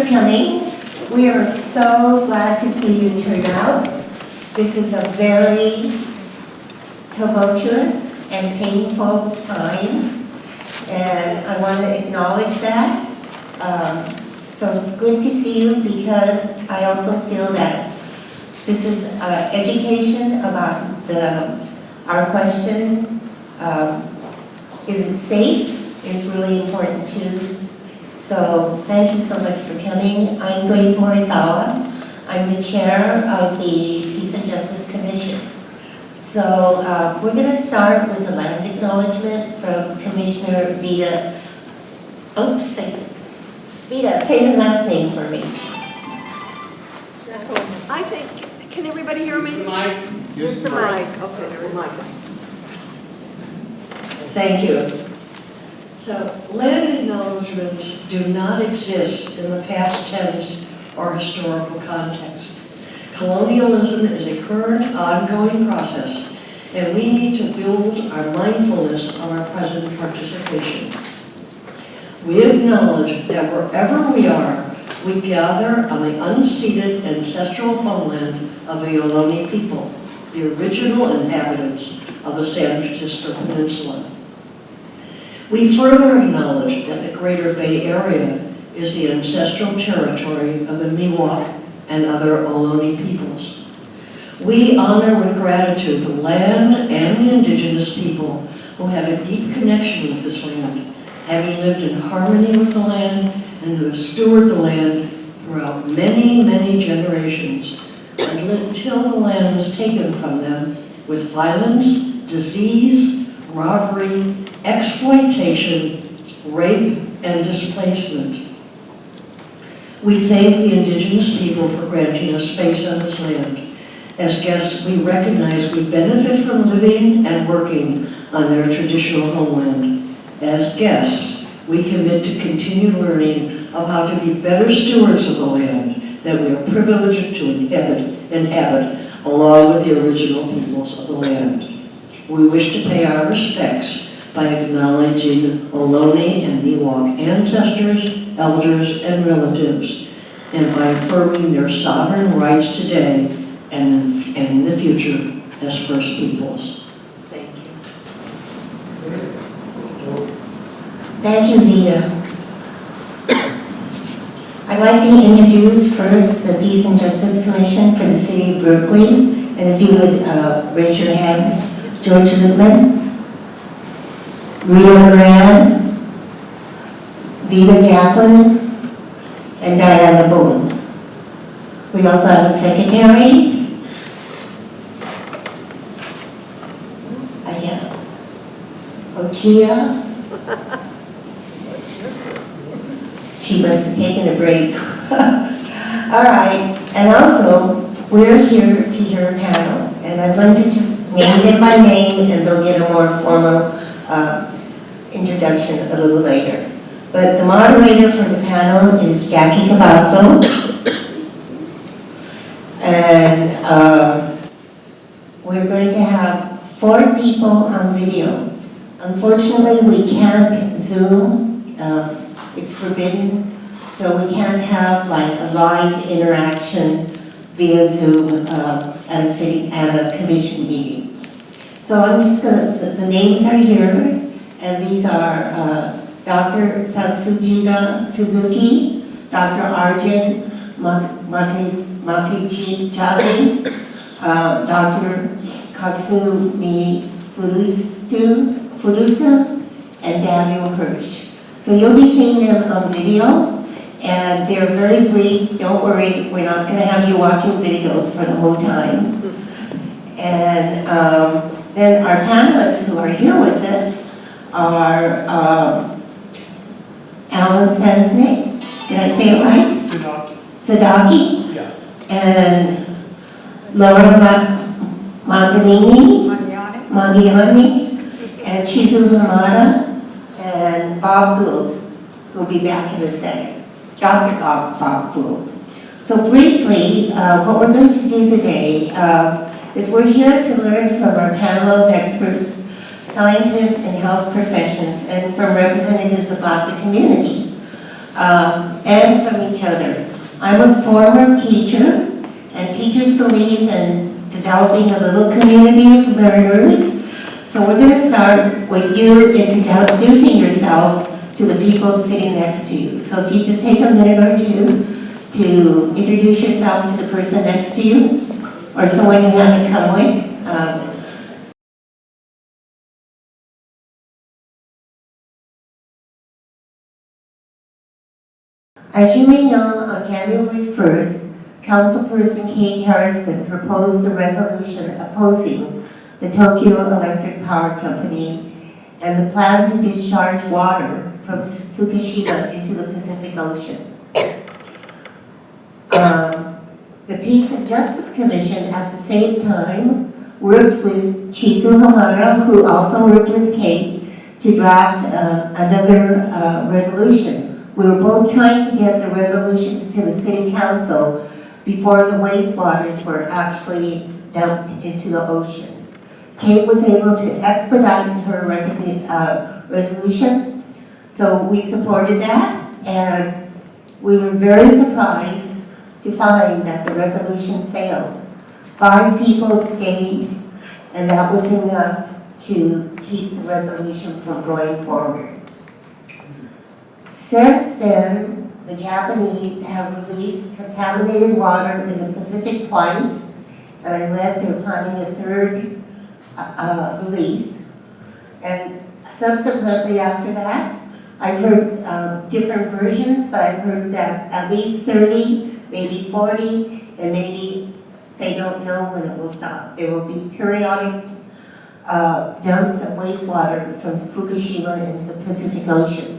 coming. We are so glad to see you turn out. This is a very tumultuous and painful time, and I want to acknowledge that. So it's good to see you because I also feel that this is education about our question, is it safe, is really important too. So thank you so much for coming. I'm Grace Morizawa. I'm the chair of the Peace and Justice Commission. So we're going to start with the land acknowledgement from Commissioner Vida. Oops, Vida, say your last name for me. I think, can everybody hear me? Mike. Use the mic. Okay, never mind. Thank you. So, land acknowledgements do not exist in the past tense or historical context. Colonialism is a current, ongoing process, and we need to build our mindfulness on our present participation. We acknowledge that wherever we are, we gather on the unceded ancestral homeland of the Ohlone people, the original inhabitants of the San Francisco Peninsula. We further acknowledge that the Greater Bay Area is the ancestral territory of the Miwok and other Ohlone peoples. We honor with gratitude the land and the indigenous people who have a deep connection with this land, having lived in harmony with the land and who have stewarded the land throughout many, many generations until the land was taken from them with violence, disease, robbery, exploitation, rape, and displacement. We thank the indigenous people for granting us space on this land. As guests, we recognize we benefit from living and working on their traditional homeland. As guests, we commit to continue learning of how to be better stewards of the land that we are privileged to inhabit along with the original peoples of the land. We wish to pay our respects by acknowledging Ohlone and Miwok ancestors, elders, and relatives, and by affirming their sovereign rights today and in the future as First Peoples. Thank you. Thank you, Vida. I'd like to introduce first the Peace and Justice Commission for the City of Berkeley. And if you would raise your hands. George Lippman, Rio Moran, Vida Jacqueline, and Diana Boone. We also have a secretary. Okia. She must have taken a break. All right, and also we're here to hear a panel, and I'm going to just name them by name, and they'll get a more formal introduction a little later. But the moderator for the panel is Jackie Cavasso, and we're going to have 4 people on video. Unfortunately, we can't Zoom. It's forbidden, so we can't have like a live interaction via Zoom at a commission meeting. So I'm just the names are here, and these are Dr. Satsujita Suzuki, Dr. Arjun Makiji, Dr. Katsumi Furusa, and Daniel Hirsch. So you'll be seeing them on video, and they're very brief. Don't worry, we're not going to have you watching videos for the whole time. And then our panelists who are here with us are Alan Sensnick, did I say it right? Sadaki. Yeah. And Laura Mangiani, and Chizu Hamada, and Bob Gould, who'll be back in a second. Dr. Bob Gould. So briefly, what we're going to do today is we're here to learn from our panel of experts, scientists and health professions, and from representatives about the community. and from each other. I'm a former teacher, and teachers believe in developing a little community of learners. So we're going to start with you introducing yourself to the people sitting next to you. So if you just take a minute or two to introduce yourself to the person next to you, or someone you haven't come with. As you may know, on January 1st, Councilperson Kate Harrison proposed a resolution opposing the Tokyo Electric Power Company and the plan to discharge water from Fukushima into the Pacific Ocean. The Peace and Justice Commission at the same time worked with Chizu Hamada, who also worked with Kate, to draft another resolution. We were both trying to get the resolutions to the City Council before the wastewaters were actually dumped into the ocean. Kate was able to expedite her resolution, so we supported that, and we were very surprised to find that the resolution failed. 5 people abstained, and that was enough to keep the resolution from going forward. Since then, the Japanese have released contaminated water in the Pacific twice, and I read they're planning a third release. And subsequently after that, I've heard different versions, but I've heard that at least 30, maybe 40, and maybe they don't know when it will stop. There will be periodic dumps of wastewater from Fukushima into the Pacific Ocean.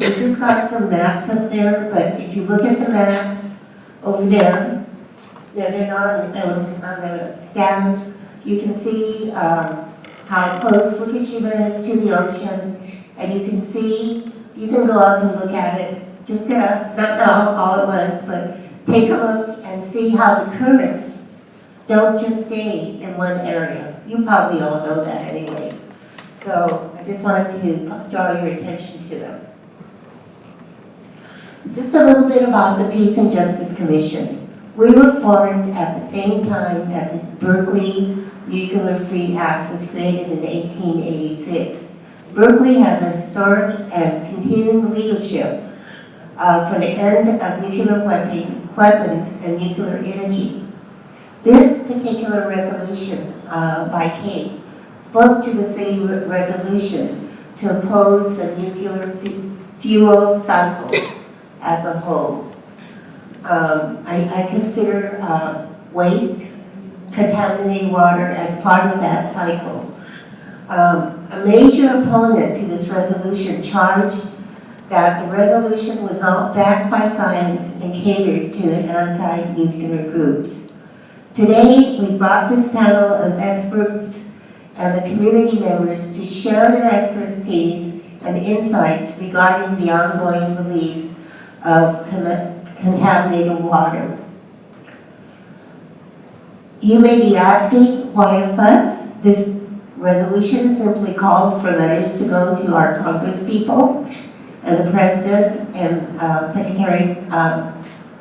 We just got some maps up there, but if you look at the maps over there, they're not on the stand, you can see how close Fukushima is to the ocean, and you can see, you can go up and look at it. Just not now, all at once, but take a look and see how the currents don't just stay in one area. You probably all know that anyway. So I just wanted to draw your attention to them. Just a little bit about the Peace and Justice Commission. We were formed at the same time that the Berkeley Nuclear Free Act was created in 1886. Berkeley has a historic and continuing leadership for the end of nuclear weapons and nuclear energy. This particular resolution by Kate spoke to the city resolution to oppose the nuclear fuel cycle as a whole. I consider waste, contaminated water as part of that cycle. A major opponent to this resolution charged that the resolution was not backed by science and catered to anti-nuclear groups. Today, we brought this panel of experts and the community members to share their expertise and insights regarding the ongoing release of contaminated water. You may be asking, why a fuss? This resolution simply called for letters to go to our congresspeople and the President and Secretary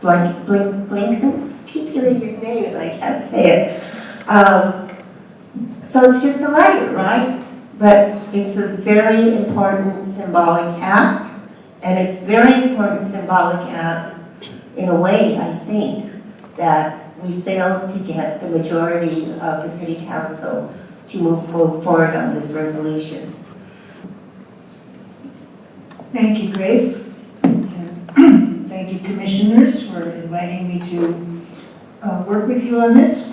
Blinken. I keep hearing his name and I can't say it. So it's just a letter, right? But it's a very important symbolic act, and it's very important symbolic act in a way, I think, that we failed to get the majority of the City Council to move forward on this resolution. Thank you, Grace. And thank you, commissioners, for inviting me to work with you on this.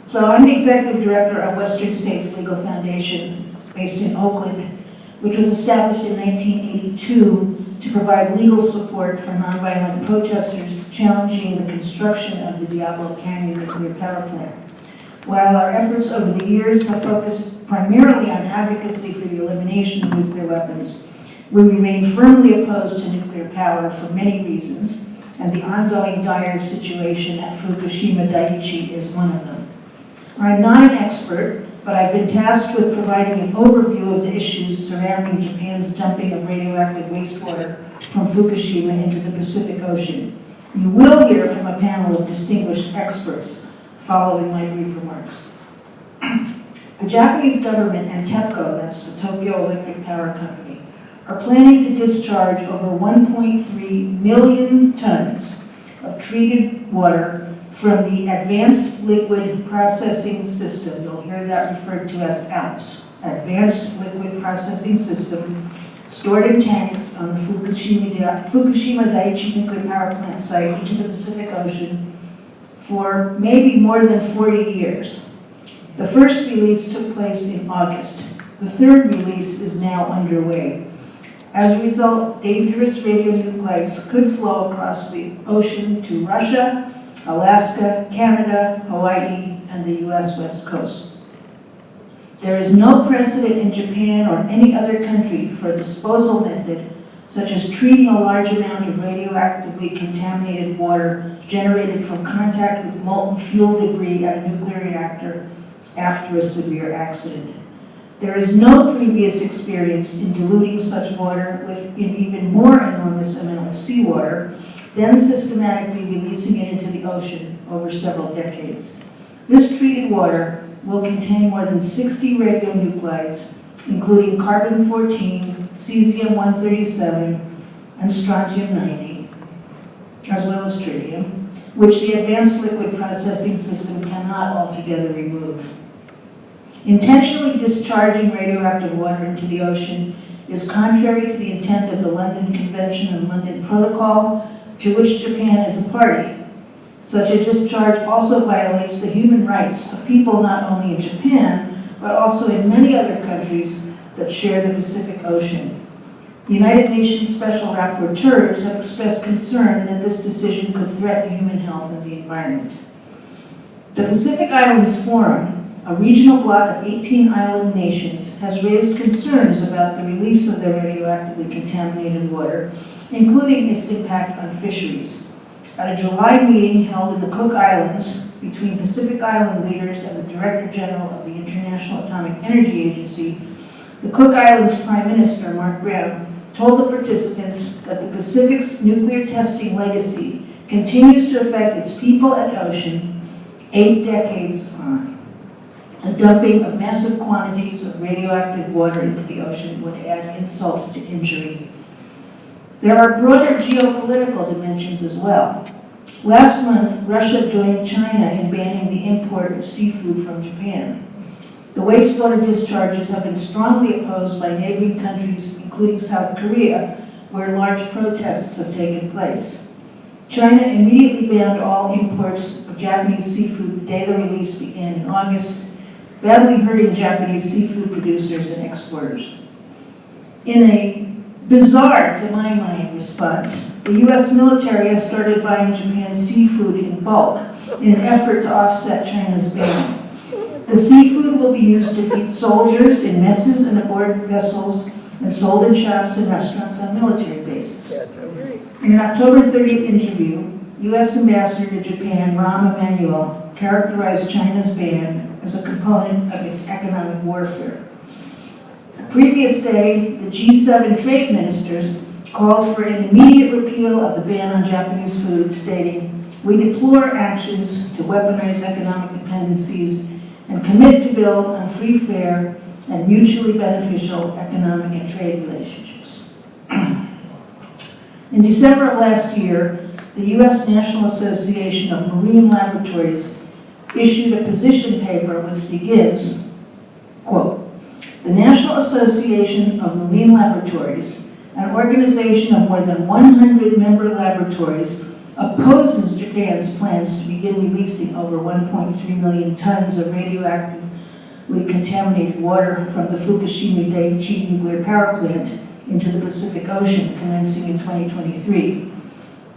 So I'm the executive director of Western States Legal Foundation, based in Oakland, which was established in 1982 to provide legal support for nonviolent protesters challenging the construction of the Diablo Canyon nuclear power plant. While our efforts over the years have focused primarily on advocacy for the elimination of nuclear weapons, we remain firmly opposed to nuclear power for many reasons, and the ongoing dire situation at Fukushima Daiichi is one of them. I'm not an expert, but I've been tasked with providing an overview of the issues surrounding Japan's dumping of radioactive wastewater from Fukushima into the Pacific Ocean. You will hear from a panel of distinguished experts following my brief remarks. The Japanese government and TEPCO, that's the Tokyo Electric Power Company, are planning to discharge over 1.3 million tons of treated water from the Advanced Liquid Processing System. You'll hear that referred to as ALPS, Advanced Liquid Processing System, stored in tanks on the Fukushima Daiichi nuclear power plant site into the Pacific Ocean for maybe more than 40 years. The first release took place in August. The third release is now underway. As a result, dangerous radionuclides could flow across the ocean to Russia, Alaska, Canada, Hawaii, and the US West Coast. There is no precedent in Japan or any other country for a disposal method such as treating a large amount of radioactively contaminated water generated from contact with molten fuel debris at a nuclear reactor after a severe accident. There is no previous experience in diluting such water with an even more enormous amount of seawater, then systematically releasing it into the ocean over several decades. This treated water will contain more than 60 radionuclides, including carbon-14, cesium-137, and strontium-90, as well as tritium, which the Advanced Liquid Processing System cannot altogether remove. Intentionally discharging radioactive water into the ocean is contrary to the intent of the London Convention and London Protocol, to which Japan is a party. Such a discharge also violates the human rights of people not only in Japan, but also in many other countries that share the Pacific Ocean. The United Nations Special Rapporteurs have expressed concern that this decision could threaten human health and the environment. The Pacific Islands Forum, a regional bloc of 18 island nations, has raised concerns about the release of their radioactively contaminated water, including its impact on fisheries. At a July meeting held in the Cook Islands between Pacific Island leaders and the Director General of the International Atomic Energy Agency, the Cook Islands Prime Minister, Mark Brown, told the participants that the Pacific's nuclear testing legacy continues to affect its people and ocean 8 decades on. The dumping of massive quantities of radioactive water into the ocean would add insult to injury. There are broader geopolitical dimensions as well. Last month, Russia joined China in banning the import of seafood from Japan. The wastewater discharges have been strongly opposed by neighboring countries, including South Korea, where large protests have taken place. China immediately banned all imports of Japanese seafood the day the release began in August, badly hurting Japanese seafood producers and exporters. In a bizarre, to my mind, response, the U.S. military has started buying Japan's seafood in bulk in an effort to offset China's ban. The seafood will be used to feed soldiers in messes and aboard vessels and sold in shops and restaurants on military bases. In an October 30th interview, U.S. Ambassador to Japan, Rahm Emanuel, characterized China's ban as a component of its economic warfare. The previous day, the G7 trade ministers called for an immediate repeal of the ban on Japanese food, stating, "We deplore actions to weaponize economic dependencies and commit to build on free, fair, and mutually beneficial economic and trade relationships." In December of last year, the U.S. National Association of Marine Laboratories issued a position paper which begins, quote, "The National Association of Marine Laboratories, an organization of more than 100 member laboratories, opposes Japan's plans to begin releasing over 1.3 million tons of radioactively contaminated water from the Fukushima Daiichi nuclear power plant into the Pacific Ocean commencing in 2023.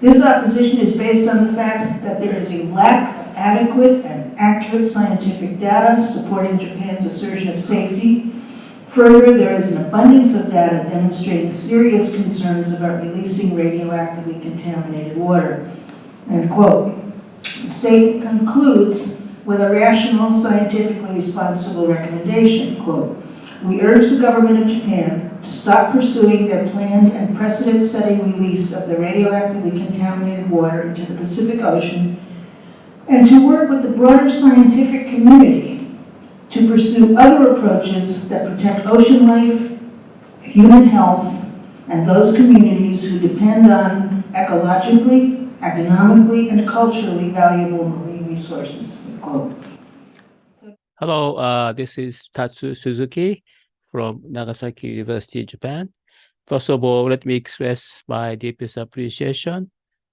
This opposition is based on the fact that there is a lack of adequate and accurate scientific data supporting Japan's assertion of safety. Further, there is an abundance of data demonstrating serious concerns about releasing radioactively contaminated water." End quote. The state concludes with a rational, scientifically responsible recommendation, quote, "We urge the government of Japan to stop pursuing their planned and precedent-setting release of the radioactively contaminated water into the Pacific Ocean and to work with the broader scientific community to pursue other approaches that protect ocean life, human health, and those communities who depend on ecologically, economically, and culturally valuable marine resources," quote. Hello, this is Tatsu Suzuki from Nagasaki University, Japan. First of all, let me express my deepest appreciation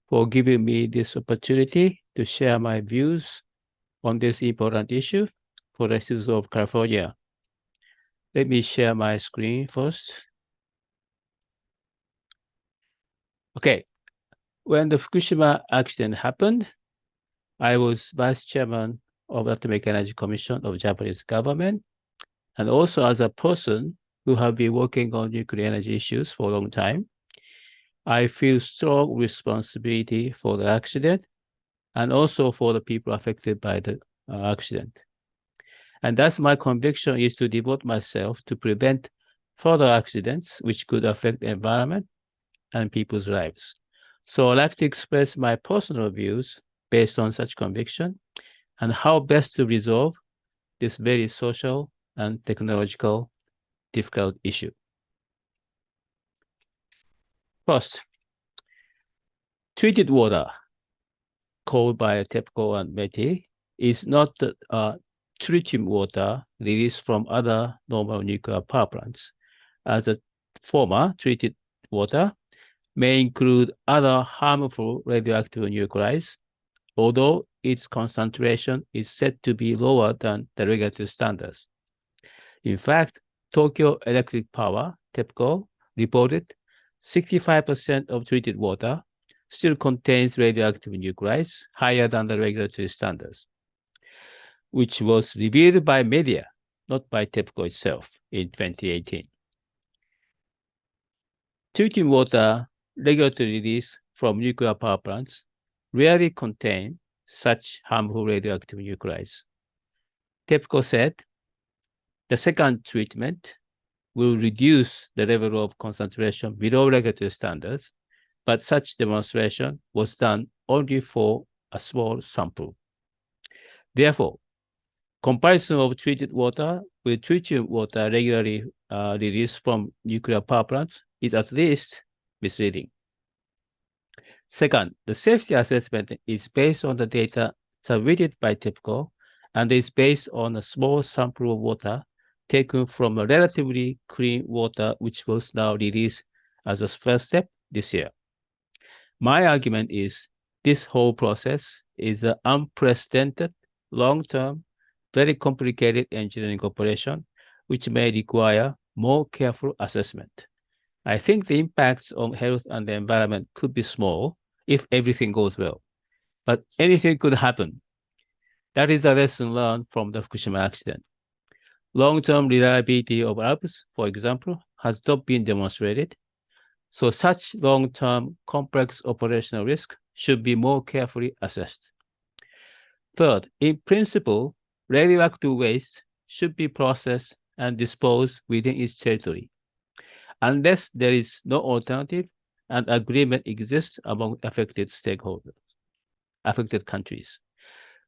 for giving me this opportunity to share my views on this important issue for the citizens of California. Let me share my screen first. Okay, when the Fukushima accident happened, I was vice chairman of the Atomic Energy Commission of Japanese government, and also as a person who have been working on nuclear energy issues for a long time, I feel strong responsibility for the accident and also for the people affected by the accident. And that's my conviction, is to devote myself to prevent further accidents which could affect the environment and people's lives. So I'd like to express my personal views based on such conviction and how best to resolve this very social and technological difficult issue. First, treated water, called by TEPCO and METI, is not tritium water released from other normal nuclear power plants, as the former treated water may include other harmful radioactive nuclides, although its concentration is said to be lower than the regulatory standards. In fact, Tokyo Electric Power, TEPCO, reported 65% of treated water still contains radioactive nuclides higher than the regulatory standards, which was revealed by media, not by TEPCO itself, in 2018. Treated water regulatory release from nuclear power plants rarely contain such harmful radioactive nuclides. TEPCO said the second treatment will reduce the level of concentration below regulatory standards, but such demonstration was done only for a small sample. Therefore, comparison of treated water with treated water regularly released from nuclear power plants is at least misleading. Second, the safety assessment is based on the data submitted by TEPCO and is based on a small sample of water taken from a relatively clean water, which was now released as a first step this year. My argument is this whole process is an unprecedented, long-term, very complicated engineering operation, which may require more careful assessment. I think the impacts on health and the environment could be small if everything goes well, but anything could happen. That is a lesson learned from the Fukushima accident. Long-term reliability of Alps, for example, has not been demonstrated, so such long-term complex operational risk should be more carefully assessed. Third, in principle, radioactive waste should be processed and disposed within its territory, unless there is no alternative and agreement exists among affected stakeholders, affected countries.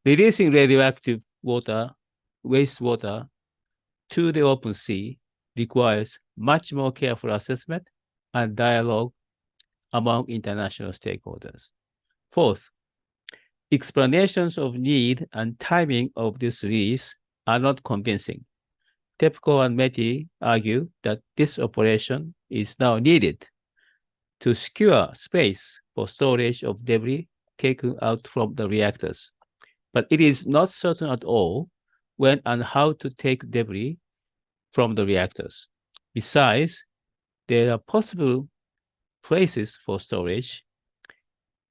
Releasing radioactive wastewater to the open sea requires much more careful assessment and dialogue among international stakeholders. Fourth, explanations of need and timing of this release are not convincing. TEPCO and METI argue that this operation is now needed to secure space for storage of debris taken out from the reactors. But it is not certain at all when and how to take debris from the reactors. Besides, there are possible places for storage,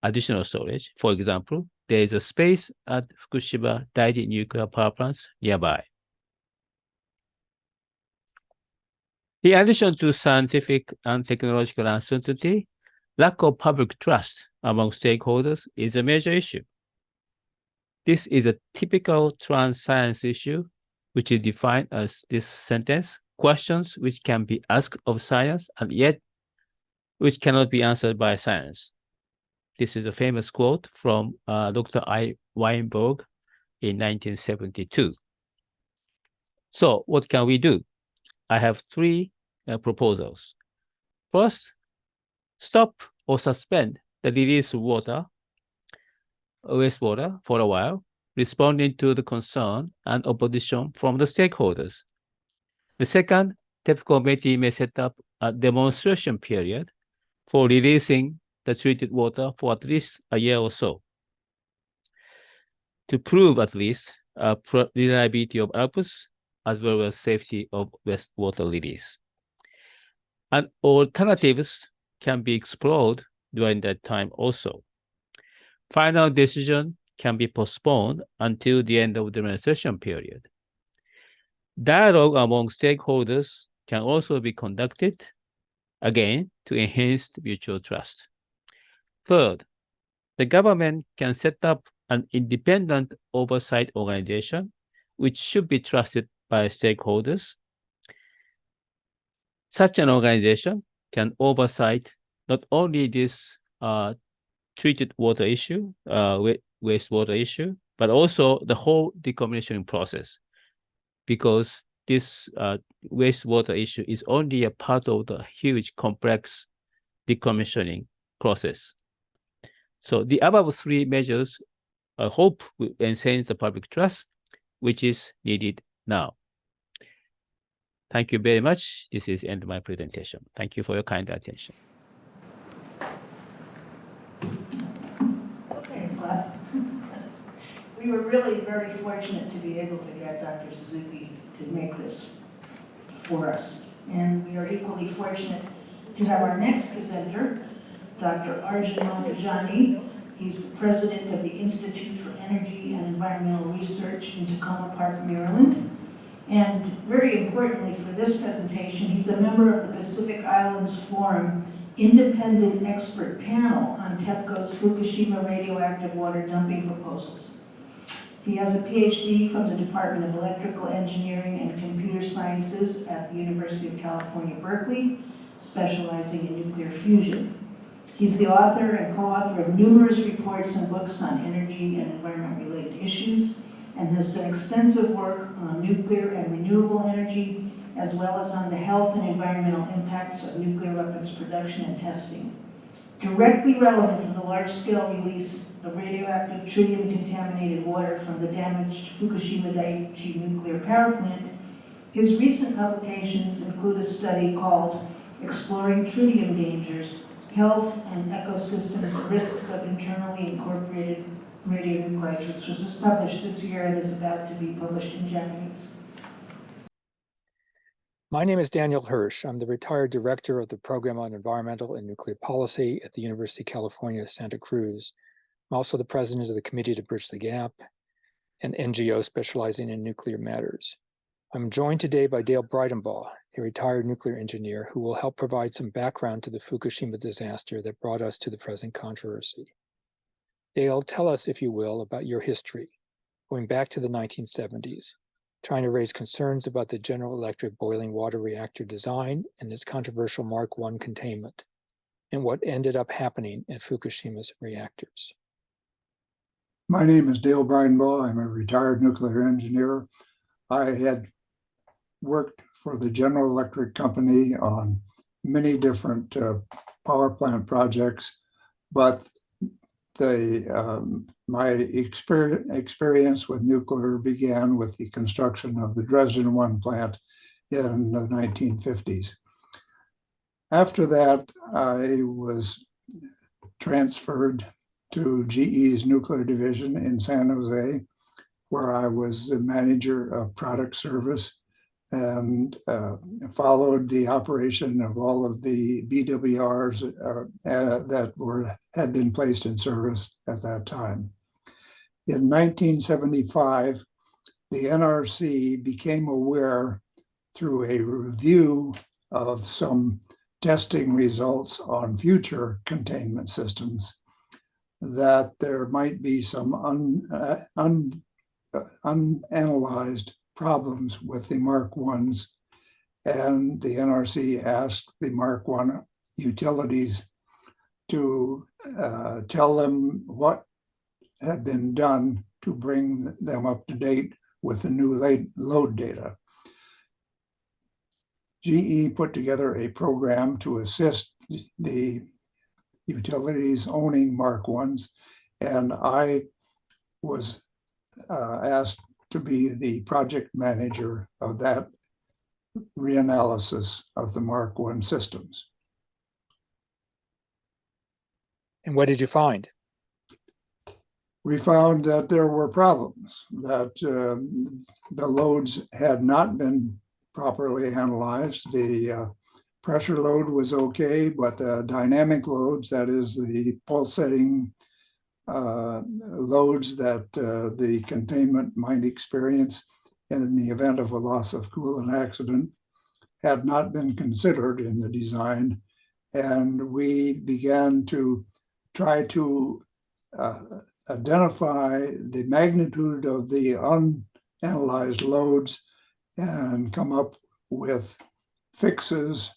additional storage. For example, there is a space at Fukushima Daiichi nuclear power plants nearby. In addition to scientific and technological uncertainty, lack of public trust among stakeholders is a major issue. This is a typical trans science issue, which is defined as this sentence: questions which can be asked of science and yet which cannot be answered by science. This is a famous quote from Dr. I. Weinberg in 1972. So what can we do? I have three proposals. First, stop or suspend the release of wastewater for a while, responding to the concern and opposition from the stakeholders. The second, TEP committee may set up a demonstration period for releasing the treated water for at least a year or so to prove at least reliability of outputs as well as safety of wastewater release. And alternatives can be explored during that time also. Final decision can be postponed until the end of the demonstration period. Dialogue among stakeholders can also be conducted, again, to enhance mutual trust. Third, the government can set up an independent oversight organization which should be trusted by stakeholders. Such an organization can oversight not only this treated water issue, wastewater issue, but also the whole decommissioning process, because this wastewater issue is only a part of the huge complex decommissioning process. So the above three measures, I hope, will enhance the public trust, which is needed now. Thank you very much. This is the end of my presentation. Thank you for your kind attention. Okay, well, we were really very fortunate to be able to get Dr. Suzuki to make this for us. And we are equally fortunate to have our next presenter, Dr. Arjun Makhijani. He's the president of the Institute for Energy and Environmental Research in Tacoma Park, Maryland. And very importantly for this presentation, he's a member of the Pacific Islands Forum Independent Expert Panel on TEPCO's Fukushima radioactive water dumping proposals. He has a PhD from the Department of Electrical Engineering and Computer Sciences at the University of California, Berkeley, specializing in nuclear fusion. He's the author and co-author of numerous reports and books on energy and environment-related issues, and has done extensive work on nuclear and renewable energy, as well as on the health and environmental impacts of nuclear weapons production and testing. Directly relevant to the large-scale release of radioactive tritium-contaminated water from the damaged Fukushima Daiichi nuclear power plant, his recent publications include a study called Exploring Tritium Dangers, Health and Ecosystem Risks of Internally Incorporated Radionuclides, which was just published this year and is about to be published in Japanese. My name is Daniel Hirsch. I'm the retired director of the Program on Environmental and Nuclear Policy at the University of California, Santa Cruz. I'm also the president of the Committee to Bridge the Gap, an NGO specializing in nuclear matters. I'm joined today by Dale Bridenbaugh, a retired nuclear engineer who will help provide some background to the Fukushima disaster that brought us to the present controversy. Dale, tell us, if you will, about your history, going back to the 1970s, trying to raise concerns about the General Electric boiling water reactor design and its controversial Mark I containment, and what ended up happening at Fukushima's reactors. My name is Dale Bridenbaugh. I'm a retired nuclear engineer. I had worked for the General Electric company on many different power plant projects, but my experience with nuclear began with the construction of the Dresden 1 plant in the 1950s. After that, I was transferred to GE's nuclear division in San Jose, where I was the manager of product service and followed the operation of all of the BWRs that had been placed in service at that time. In 1975, the NRC became aware through a review of some testing results on future containment systems that there might be some unanalyzed problems with the Mark I's, and the NRC asked the Mark I utilities to tell them what had been done to bring them up to date with the new load data. GE put together a program to assist the utilities owning Mark I's, and I was asked to be the project manager of that reanalysis of the Mark I systems. And what did you find? We found that there were problems, that the loads had not been properly analyzed. The pressure load was okay, but the dynamic loads, that is the pulsating loads that the containment might experience in the event of a loss of coolant accident, had not been considered in the design. And we began to try to identify the magnitude of the unanalyzed loads and come up with fixes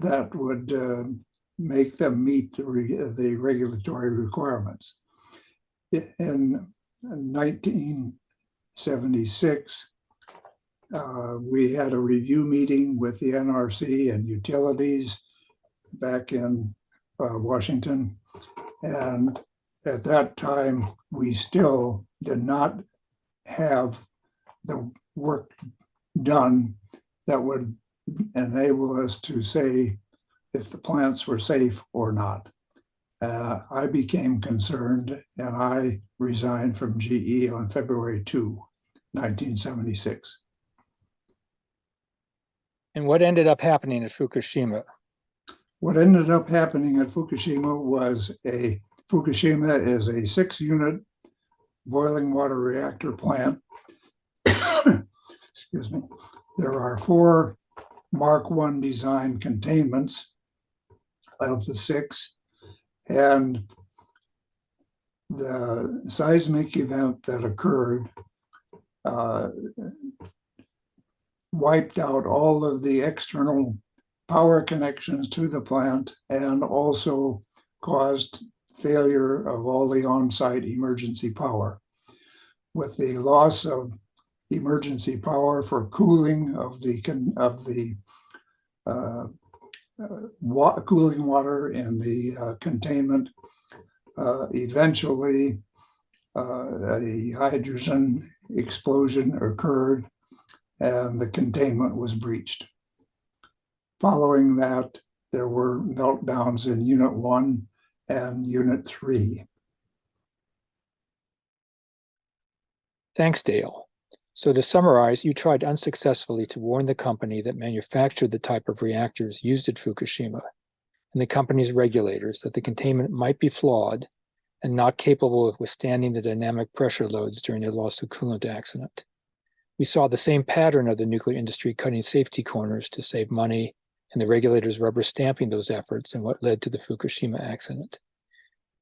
that would make them meet the regulatory requirements. In 1976, we had a review meeting with the NRC and utilities back in Washington. And at that time, we still did not have the work done that would enable us to say if the plants were safe or not. I became concerned and I resigned from GE on February 2, 1976. And what ended up happening at Fukushima? What ended up happening at Fukushima was Fukushima is a 6-unit boiling water reactor plant. Excuse me. There are 4 Mark I design containments of the 6, and the seismic event that occurred wiped out all of the external power connections to the plant and also caused failure of all the on-site emergency power. With the loss of emergency power for cooling of the cooling water in the containment, eventually a hydrogen explosion occurred and the containment was breached. Following that, there were meltdowns in Unit 1 and Unit 3. Thanks, Dale. So to summarize, you tried unsuccessfully to warn the company that manufactured the type of reactors used at Fukushima and the company's regulators that the containment might be flawed and not capable of withstanding the dynamic pressure loads during a loss of coolant accident. We saw the same pattern of the nuclear industry cutting safety corners to save money and the regulators rubber stamping those efforts in what led to the Fukushima accident.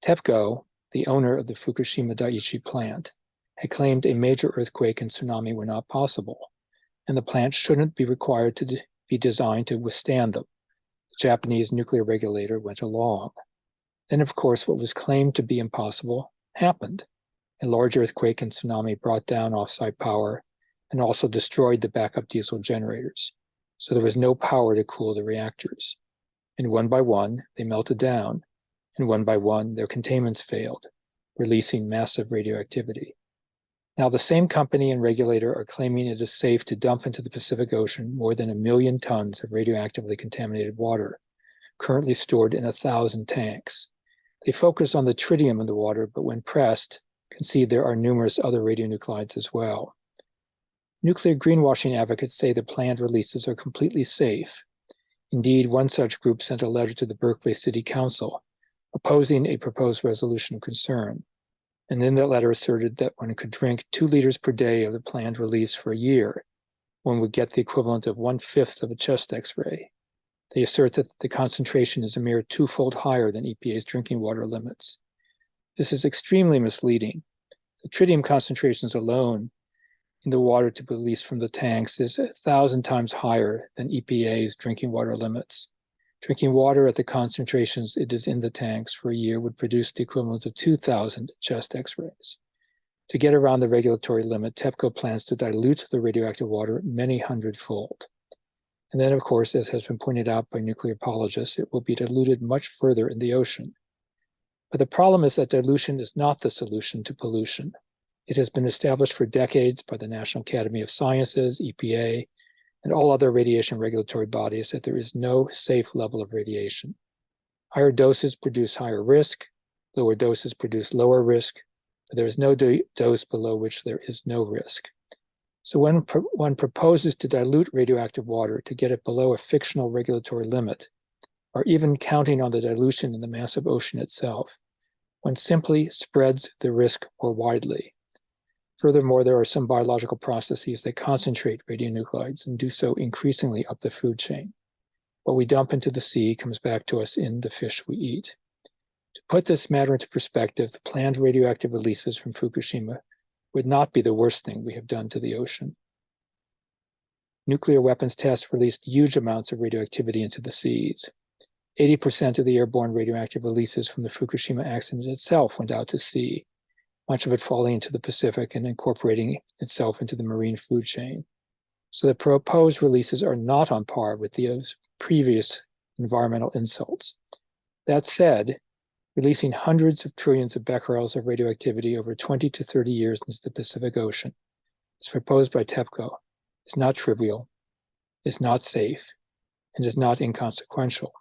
TEPCO, the owner of the Fukushima Daiichi plant, had claimed a major earthquake and tsunami were not possible, and the plant shouldn't be required to be designed to withstand them. The Japanese nuclear regulator went along. Then, of course, what was claimed to be impossible happened. A large earthquake and tsunami brought down off-site power and also destroyed the backup diesel generators. So there was no power to cool the reactors. And one by one, they melted down, and one by one, their containments failed, releasing massive radioactivity. Now, the same company and regulator are claiming it is safe to dump into the Pacific Ocean more than 1 million tons of radioactively contaminated water, currently stored in 1,000 tanks. They focus on the tritium in the water, but when pressed, concede there are numerous other radionuclides as well. Nuclear greenwashing advocates say the planned releases are completely safe. Indeed, one such group sent a letter to the Berkeley City Council opposing a proposed resolution of concern. And in that letter asserted that one could drink 2 liters per day of the planned release for a year. One would get the equivalent of 1/5 of a chest X-ray. They assert that the concentration is a mere 2-fold higher than EPA's drinking water limits. This is extremely misleading. The tritium concentrations alone in the water to be released from the tanks is 1,000 times higher than EPA's drinking water limits. Drinking water at the concentrations it is in the tanks for a year would produce the equivalent of 2,000 chest x-rays. To get around the regulatory limit, TEPCO plans to dilute the radioactive water many hundredfold. And then, of course, as has been pointed out by nuclear apologists, it will be diluted much further in the ocean. But the problem is that dilution is not the solution to pollution. It has been established for decades by the National Academy of Sciences, EPA, and all other radiation regulatory bodies that there is no safe level of radiation. Higher doses produce higher risk, lower doses produce lower risk, but there is no dose below which there is no risk. So when one proposes to dilute radioactive water to get it below a fictional regulatory limit, or even counting on the dilution in the massive ocean itself, one simply spreads the risk more widely. Furthermore, there are some biological processes that concentrate radionuclides and do so increasingly up the food chain. What we dump into the sea comes back to us in the fish we eat. To put this matter into perspective, the planned radioactive releases from Fukushima would not be the worst thing we have done to the ocean. Nuclear weapons tests released huge amounts of radioactivity into the seas. 80% of the airborne radioactive releases from the Fukushima accident itself went out to sea, much of it falling into the Pacific and incorporating itself into the marine food chain. So the proposed releases are not on par with those previous environmental insults. That said, releasing hundreds of trillions of becquerels of radioactivity over 20 to 30 years into the Pacific Ocean, as proposed by TEPCO, is not trivial, is not safe, and is not inconsequential.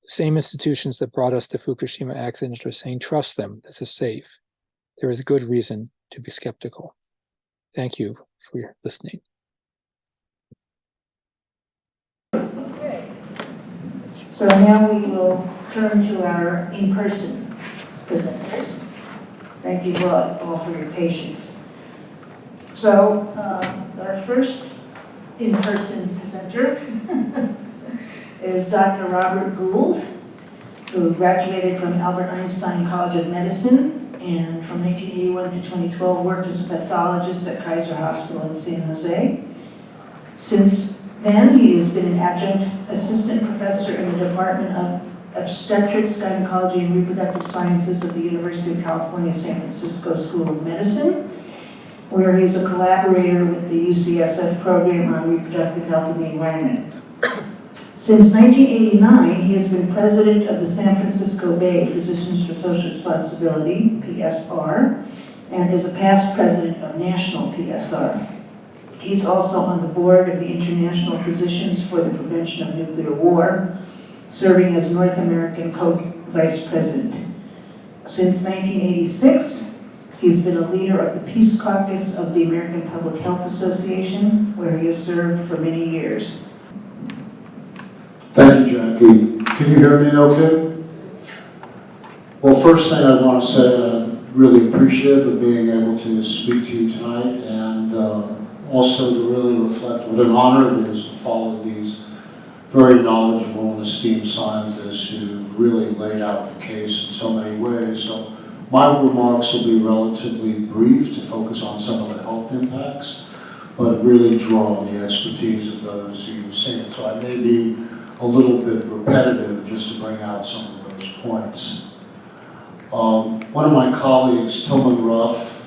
The same institutions that brought us the Fukushima accident are saying, trust them, this is safe. There is good reason to be skeptical. Thank you for your listening. Okay. So now we will turn to our in-person presenters. Thank you all for your patience. So our first in-person presenter is Dr. Robert Gould, who graduated from Albert Einstein College of Medicine and from 1981 to 2012 worked as a pathologist at Kaiser Hospital in San Jose. Since then, he has been an adjunct assistant professor in the Department of Obstetrics, Gynecology, and Reproductive Sciences of the University of California, San Francisco School of Medicine, where he's a collaborator with the UCSF program on reproductive health and the environment. Since 1989, he has been president of the San Francisco Bay Physicians for Social Responsibility, PSR, and is a past president of National PSR. He's also on the board of the International Physicians for the Prevention of Nuclear War, serving as North American co-vice president. Since 1986, he's been a leader of the Peace Caucus of the American Public Health Association, where he has served for many years. Thank you, Jackie. Can you hear me okay? Well, first thing I want to say, I'm really appreciative of being able to speak to you tonight, and also to really reflect what an honor it is to follow these very knowledgeable and esteemed scientists who really laid out the case in so many ways. So my remarks will be relatively brief to focus on some of the health impacts, but really draw on the expertise of those who've seen it. So I may be a little bit repetitive just to bring out some of those points. One of my colleagues, Tillman Ruff,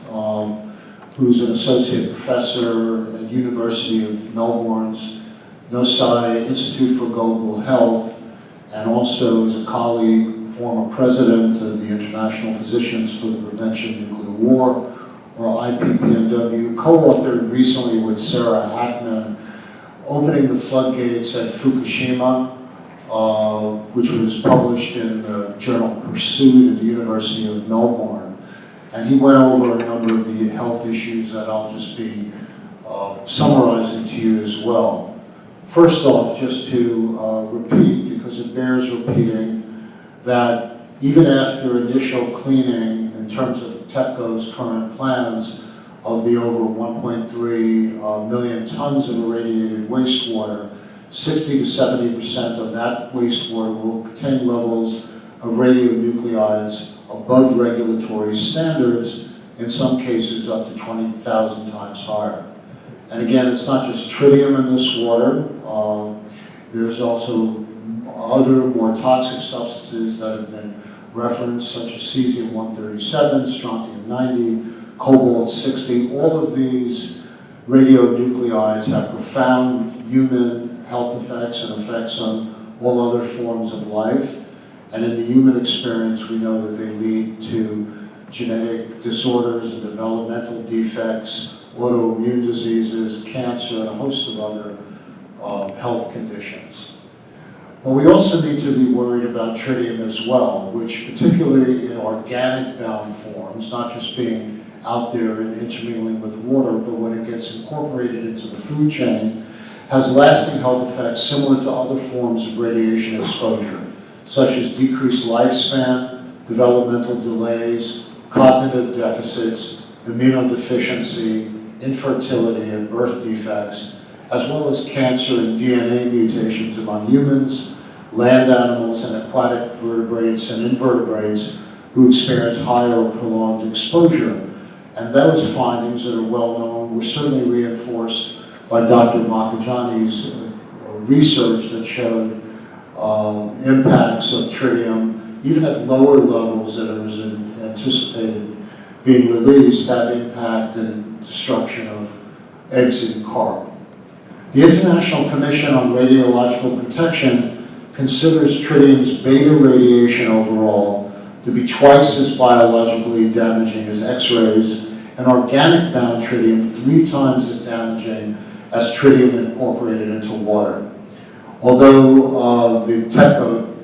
who's an associate professor at University of Melbourne's NOSI Institute for Global Health, and also is a colleague, former president of the International Physicians for the Prevention of Nuclear War, or IPPNW, co-authored recently with Sarah Hackman, Opening the Floodgates at Fukushima, which was published in the journal Pursuit at the University of Melbourne. And he went over a number of the health issues that I'll just be summarizing to you as well. First off, just to repeat, because it bears repeating, that even after initial cleaning in terms of TEPCO's current plans of the over 1.3 million tons of irradiated wastewater, 60 to 70% of that wastewater will contain levels of radionuclides above regulatory standards, in some cases up to 20,000 times higher. And again, it's not just tritium in this water. There's also other more toxic substances that have been referenced, such as cesium-137, strontium-90, cobalt-60. All of these radionuclides have profound human health effects and effects on all other forms of life. And in the human experience, we know that they lead to genetic disorders and developmental defects, autoimmune diseases, cancer, and a host of other health conditions. But we also need to be worried about tritium as well, which particularly in organic bound forms, not just being out there and intermingling with water, but when it gets incorporated into the food chain, has lasting health effects similar to other forms of radiation exposure, such as decreased lifespan, developmental delays, cognitive deficits, immunodeficiency, infertility, and birth defects, as well as cancer and DNA mutations among humans, land animals, and aquatic vertebrates and invertebrates who experience higher or prolonged exposure. And those findings that are well known were certainly reinforced by Dr. Makajani's research that showed impacts of tritium, even at lower levels that was anticipated being released, that impact and destruction of eggs and carp. The International Commission on Radiological Protection considers tritium's beta radiation overall to be twice as biologically damaging as X-rays, and organic bound tritium 3 times as damaging as tritium incorporated into water. Although the TEPCO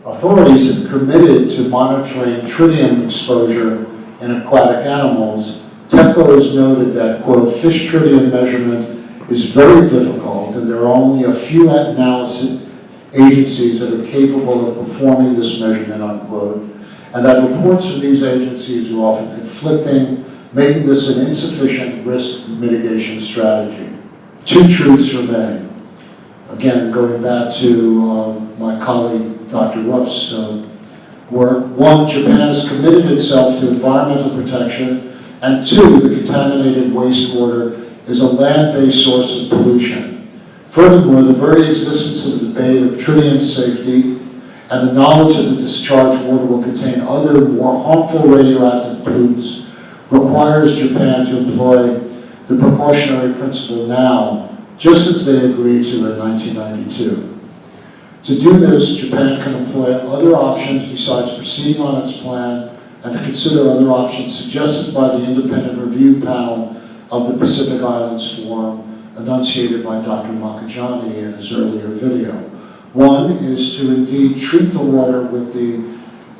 authorities have committed to monitoring tritium exposure in aquatic animals, TEPCO has noted that, quote, fish tritium measurement is very difficult, and there are only a few analysis agencies that are capable of performing this measurement, unquote, and that reports from these agencies are often conflicting, making this an insufficient risk mitigation strategy. 2 truths remain. Again, going back to my colleague, Dr. Ruff's work. 1, Japan has committed itself to environmental protection, and 2, the contaminated wastewater is a land-based source of pollution. Furthermore, the very existence of the debate of tritium safety and the knowledge that the discharged water will contain other more harmful radioactive pollutants requires Japan to employ the precautionary principle now, just as they agreed to in 1992. To do this, Japan can employ other options besides proceeding on its plan and to consider other options suggested by the independent review panel of the Pacific Islands Forum, enunciated by Dr. Makajani in his earlier video. 1 is to indeed treat the water with the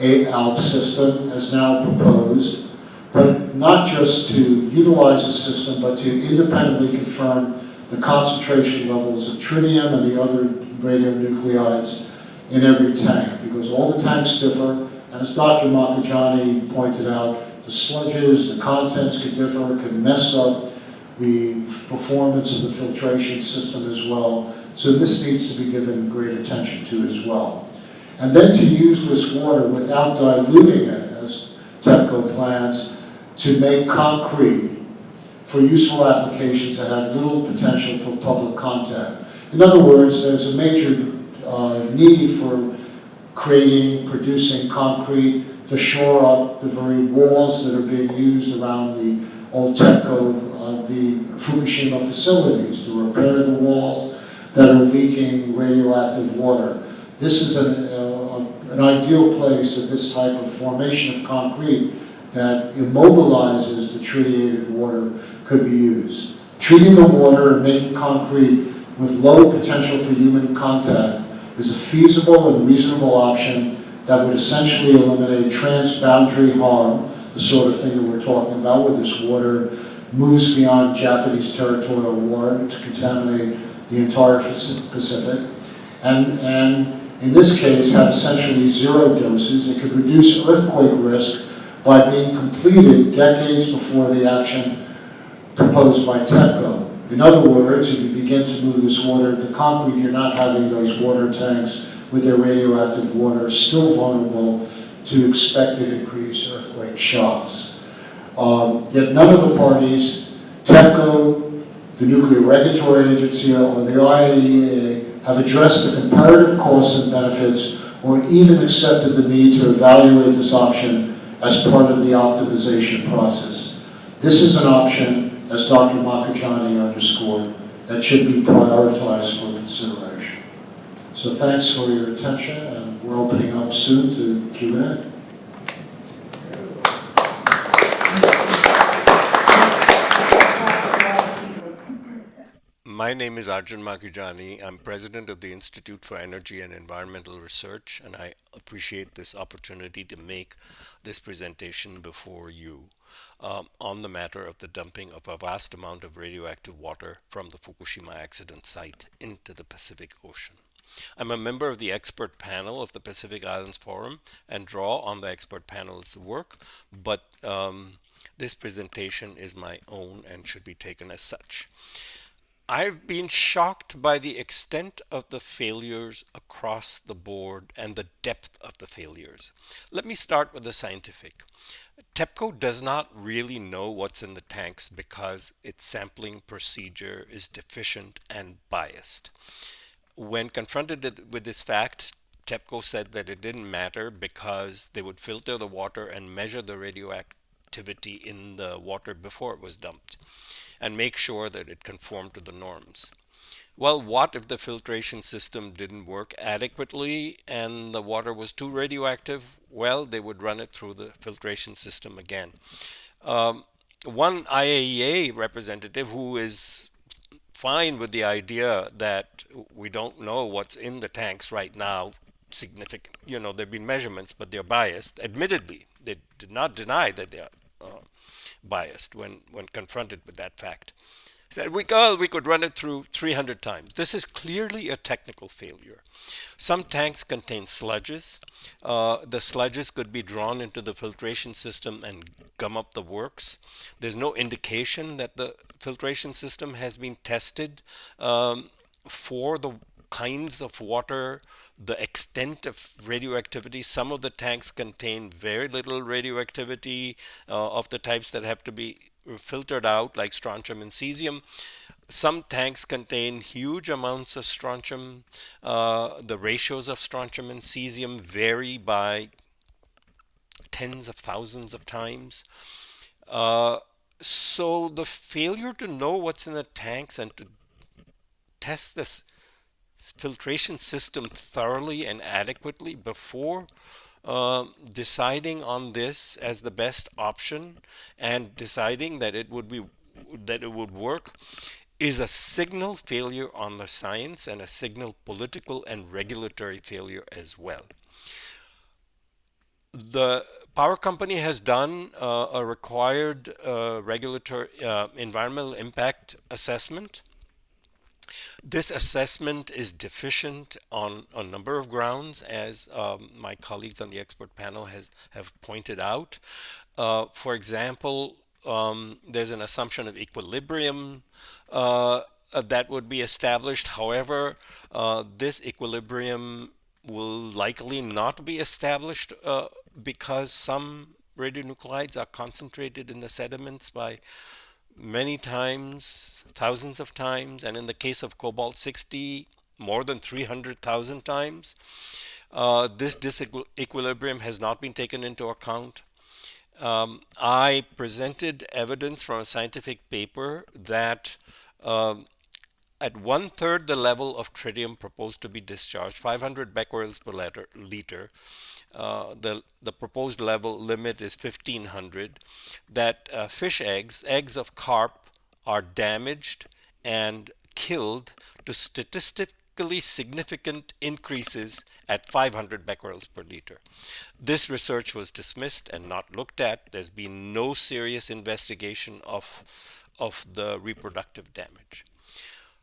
ALP system as now proposed, but not just to utilize the system, but to independently confirm the concentration levels of tritium and the other radionuclides in every tank, because all the tanks differ, and as Dr. Makajani pointed out, the sludges, the contents could differ, could mess up the performance of the filtration system as well. So this needs to be given great attention to as well. And then to use this water without diluting it, as TEPCO plans, to make concrete for useful applications that have little potential for public contact. In other words, there's a major need for producing concrete to shore up the very walls that are being used around the old TEPCO, the Fukushima facilities, to repair the walls that are leaking radioactive water. This is an ideal place that this type of formation of concrete that immobilizes the tritiated water could be used. Treating the water and making concrete with low potential for human contact is a feasible and reasonable option that would essentially eliminate transboundary harm, the sort of thing that we're talking about, where this water moves beyond Japanese territorial water to contaminate the entire Pacific. And in this case, have essentially 0 doses. It could reduce earthquake risk by being completed decades before the action proposed by TEPCO. In other words, if you begin to move this water into concrete, you're not having those water tanks with their radioactive water still vulnerable to expected increased earthquake shocks. Yet none of the parties, TEPCO, the Nuclear Regulatory Agency, or the IAEA, have addressed the comparative costs and benefits or even accepted the need to evaluate this option as part of the optimization process. This is an option, as Dr. Makajani underscored, that should be prioritized for consideration. So thanks for your attention, and we're opening up soon to Q&A. My name is Arjun Makujani. I'm president of the Institute for Energy and Environmental Research, and I appreciate this opportunity to make this presentation before you on the matter of the dumping of a vast amount of radioactive water from the Fukushima accident site into the Pacific Ocean. I'm a member of the expert panel of the Pacific Islands Forum and draw on the expert panel's work, but this presentation is my own and should be taken as such. I've been shocked by the extent of the failures across the board and the depth of the failures. Let me start with the scientific. TEPCO does not really know what's in the tanks because its sampling procedure is deficient and biased. When confronted with this fact, TEPCO said that it didn't matter because they would filter the water and measure the radioactivity in the water before it was dumped and make sure that it conformed to the norms. Well, what if the filtration system didn't work adequately and the water was too radioactive? Well, they would run it through the filtration system again. One IAEA representative who is fine with the idea that we don't know what's in the tanks right now, significant, there have been measurements, but they're biased. Admittedly, they did not deny that they are biased when confronted with that fact. Said we could run it through 300 times. This is clearly a technical failure. Some tanks contain sludges. The sludges could be drawn into the filtration system and gum up the works. There's no indication that the filtration system has been tested for the kinds of water, the extent of radioactivity. Some of the tanks contain very little radioactivity of the types that have to be filtered out, like strontium and cesium. Some tanks contain huge amounts of strontium. The ratios of strontium and cesium vary by tens of thousands of times. So the failure to know what's in the tanks and to test this filtration system thoroughly and adequately before deciding on this as the best option and deciding that it would work is a signal failure on the science and a signal political and regulatory failure as well. The power company has done a required regulatory environmental impact assessment. This assessment is deficient on a number of grounds, as my colleagues on the expert panel have pointed out. For example, there's an assumption of equilibrium that would be established. However, this equilibrium will likely not be established because some radionuclides are concentrated in the sediments by many times, thousands of times, and in the case of cobalt-60, more than 300,000 times. This disequilibrium has not been taken into account. I presented evidence from a scientific paper that at 1/3 the level of tritium proposed to be discharged, 500 becquerels per liter, the proposed level limit is 1500, that fish eggs of carp are damaged and killed to statistically significant increases at 500 becquerels per liter. This research was dismissed and not looked at. There's been no serious investigation of the reproductive damage.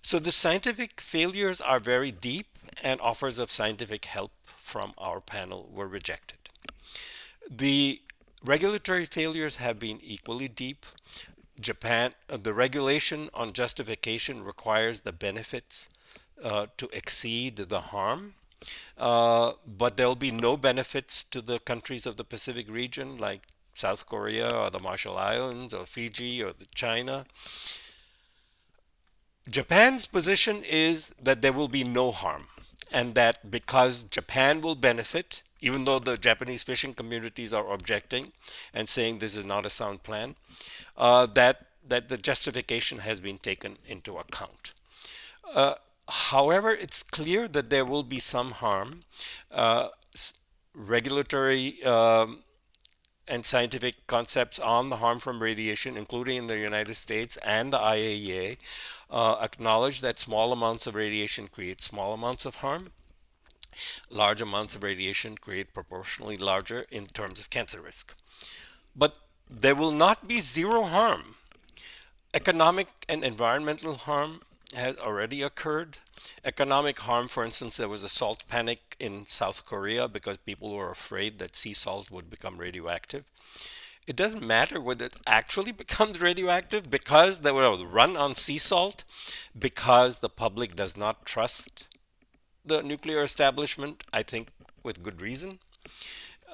So the scientific failures are very deep, and offers of scientific help from our panel were rejected. The regulatory failures have been equally deep. The regulation on justification requires the benefits to exceed the harm. but there'll be no benefits to the countries of the Pacific region like South Korea or the Marshall Islands or Fiji or China. Japan's position is that there will be no harm, and that because Japan will benefit, even though the Japanese fishing communities are objecting and saying this is not a sound plan, that the justification has been taken into account. However, it's clear that there will be some harm. Regulatory and scientific concepts on the harm from radiation, including in the United States and the IAEA, acknowledge that small amounts of radiation create small amounts of harm. Large amounts of radiation create proportionally larger in terms of cancer risk. But there will not be zero harm. Economic and environmental harm has already occurred. Economic harm, for instance, there was a salt panic in South Korea because people were afraid that sea salt would become radioactive. It doesn't matter whether it actually becomes radioactive because they will run on sea salt, because the public does not trust the nuclear establishment, I think with good reason,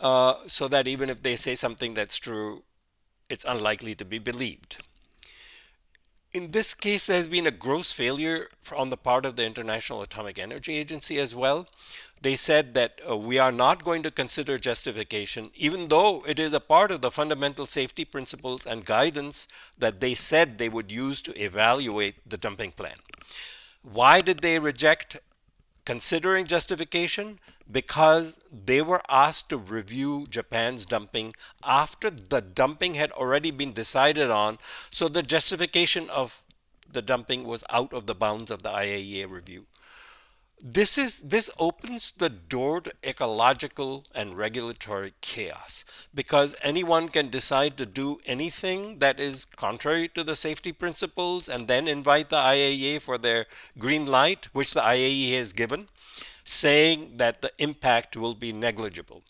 so that even if they say something that's true, it's unlikely to be believed. In this case, there's been a gross failure on the part of the International Atomic Energy Agency as well. They said that we are not going to consider justification, even though it is a part of the fundamental safety principles and guidance that they said they would use to evaluate the dumping plan. Why did they reject considering justification? Because they were asked to review Japan's dumping after the dumping had already been decided on, so the justification of the dumping was out of the bounds of the IAEA review. This opens the door to ecological and regulatory chaos, because anyone can decide to do anything that is contrary to the safety principles and then invite the IAEA for their green light, which the IAEA has given, saying that the impact will be negligible.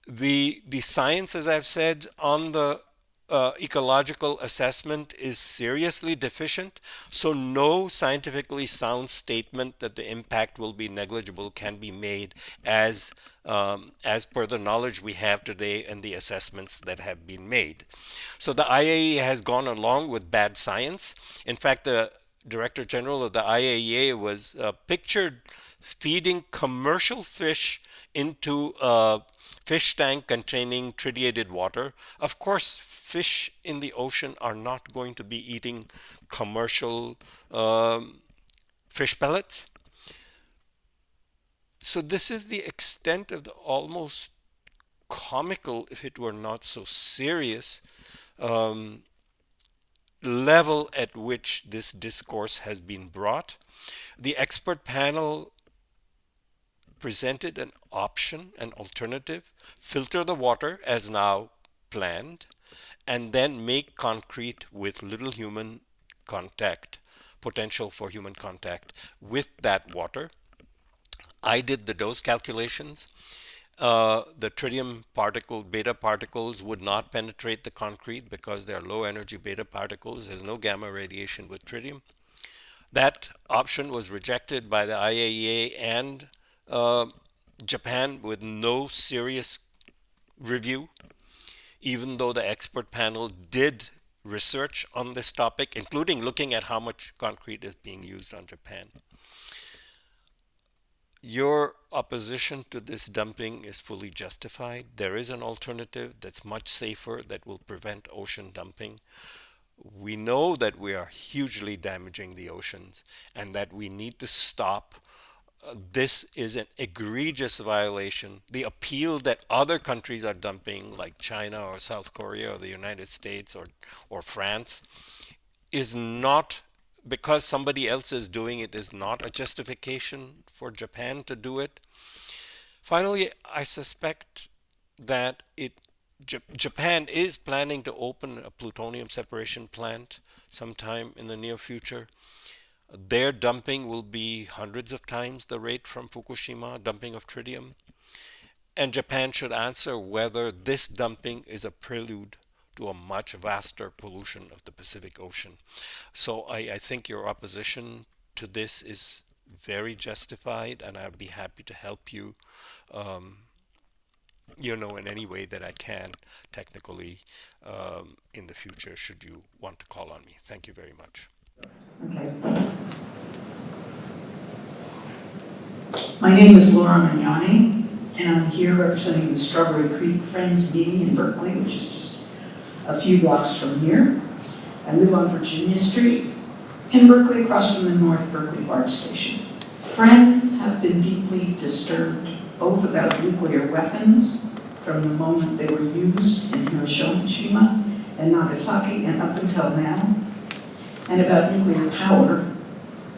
The science, as I've said, on the ecological assessment is seriously deficient, so no scientifically sound statement that the impact will be negligible can be made as per the knowledge we have today and the assessments that have been made. So the IAEA has gone along with bad science. In fact, the Director General of the IAEA was pictured feeding commercial fish into a fish tank containing tritiated water. Of course, fish in the ocean are not going to be eating commercial fish pellets. So this is the extent of the almost comical, if it were not so serious, level at which this discourse has been brought. The expert panel presented an option, an alternative: filter the water as now planned, and then make concrete with little human contact, potential for human contact with that water. I did the dose calculations. The tritium particle, beta particles would not penetrate the concrete because they are low energy beta particles. There's no gamma radiation with tritium. That option was rejected by the IAEA and Japan with no serious review, even though the expert panel did research on this topic, including looking at how much concrete is being used on Japan. Your opposition to this dumping is fully justified. There is an alternative that's much safer that will prevent ocean dumping. We know that we are hugely damaging the oceans and that we need to stop. This is an egregious violation. The appeal that other countries are dumping, like China or South Korea or the United States or France, is not, because somebody else is doing it, is not a justification for Japan to do it. Finally, I suspect that Japan is planning to open a plutonium separation plant sometime in the near future. Their dumping will be hundreds of times the rate from Fukushima, dumping of tritium. And Japan should answer whether this dumping is a prelude to a much vaster pollution of the Pacific Ocean. So I think your opposition to this is very justified, and I'd be happy to help you, um, in any way that I can technically in the future, should you want to call on me. Thank you very much. Okay. My name is Laura Magnani, and I'm here representing the Strawberry Creek Friends meeting in Berkeley, which is just a few blocks from here. I live on Virginia Street in Berkeley, across from the North Berkeley BART station. Friends have been deeply disturbed, both about nuclear weapons from the moment they were used in Hiroshima and Nagasaki and up until now, and about nuclear power,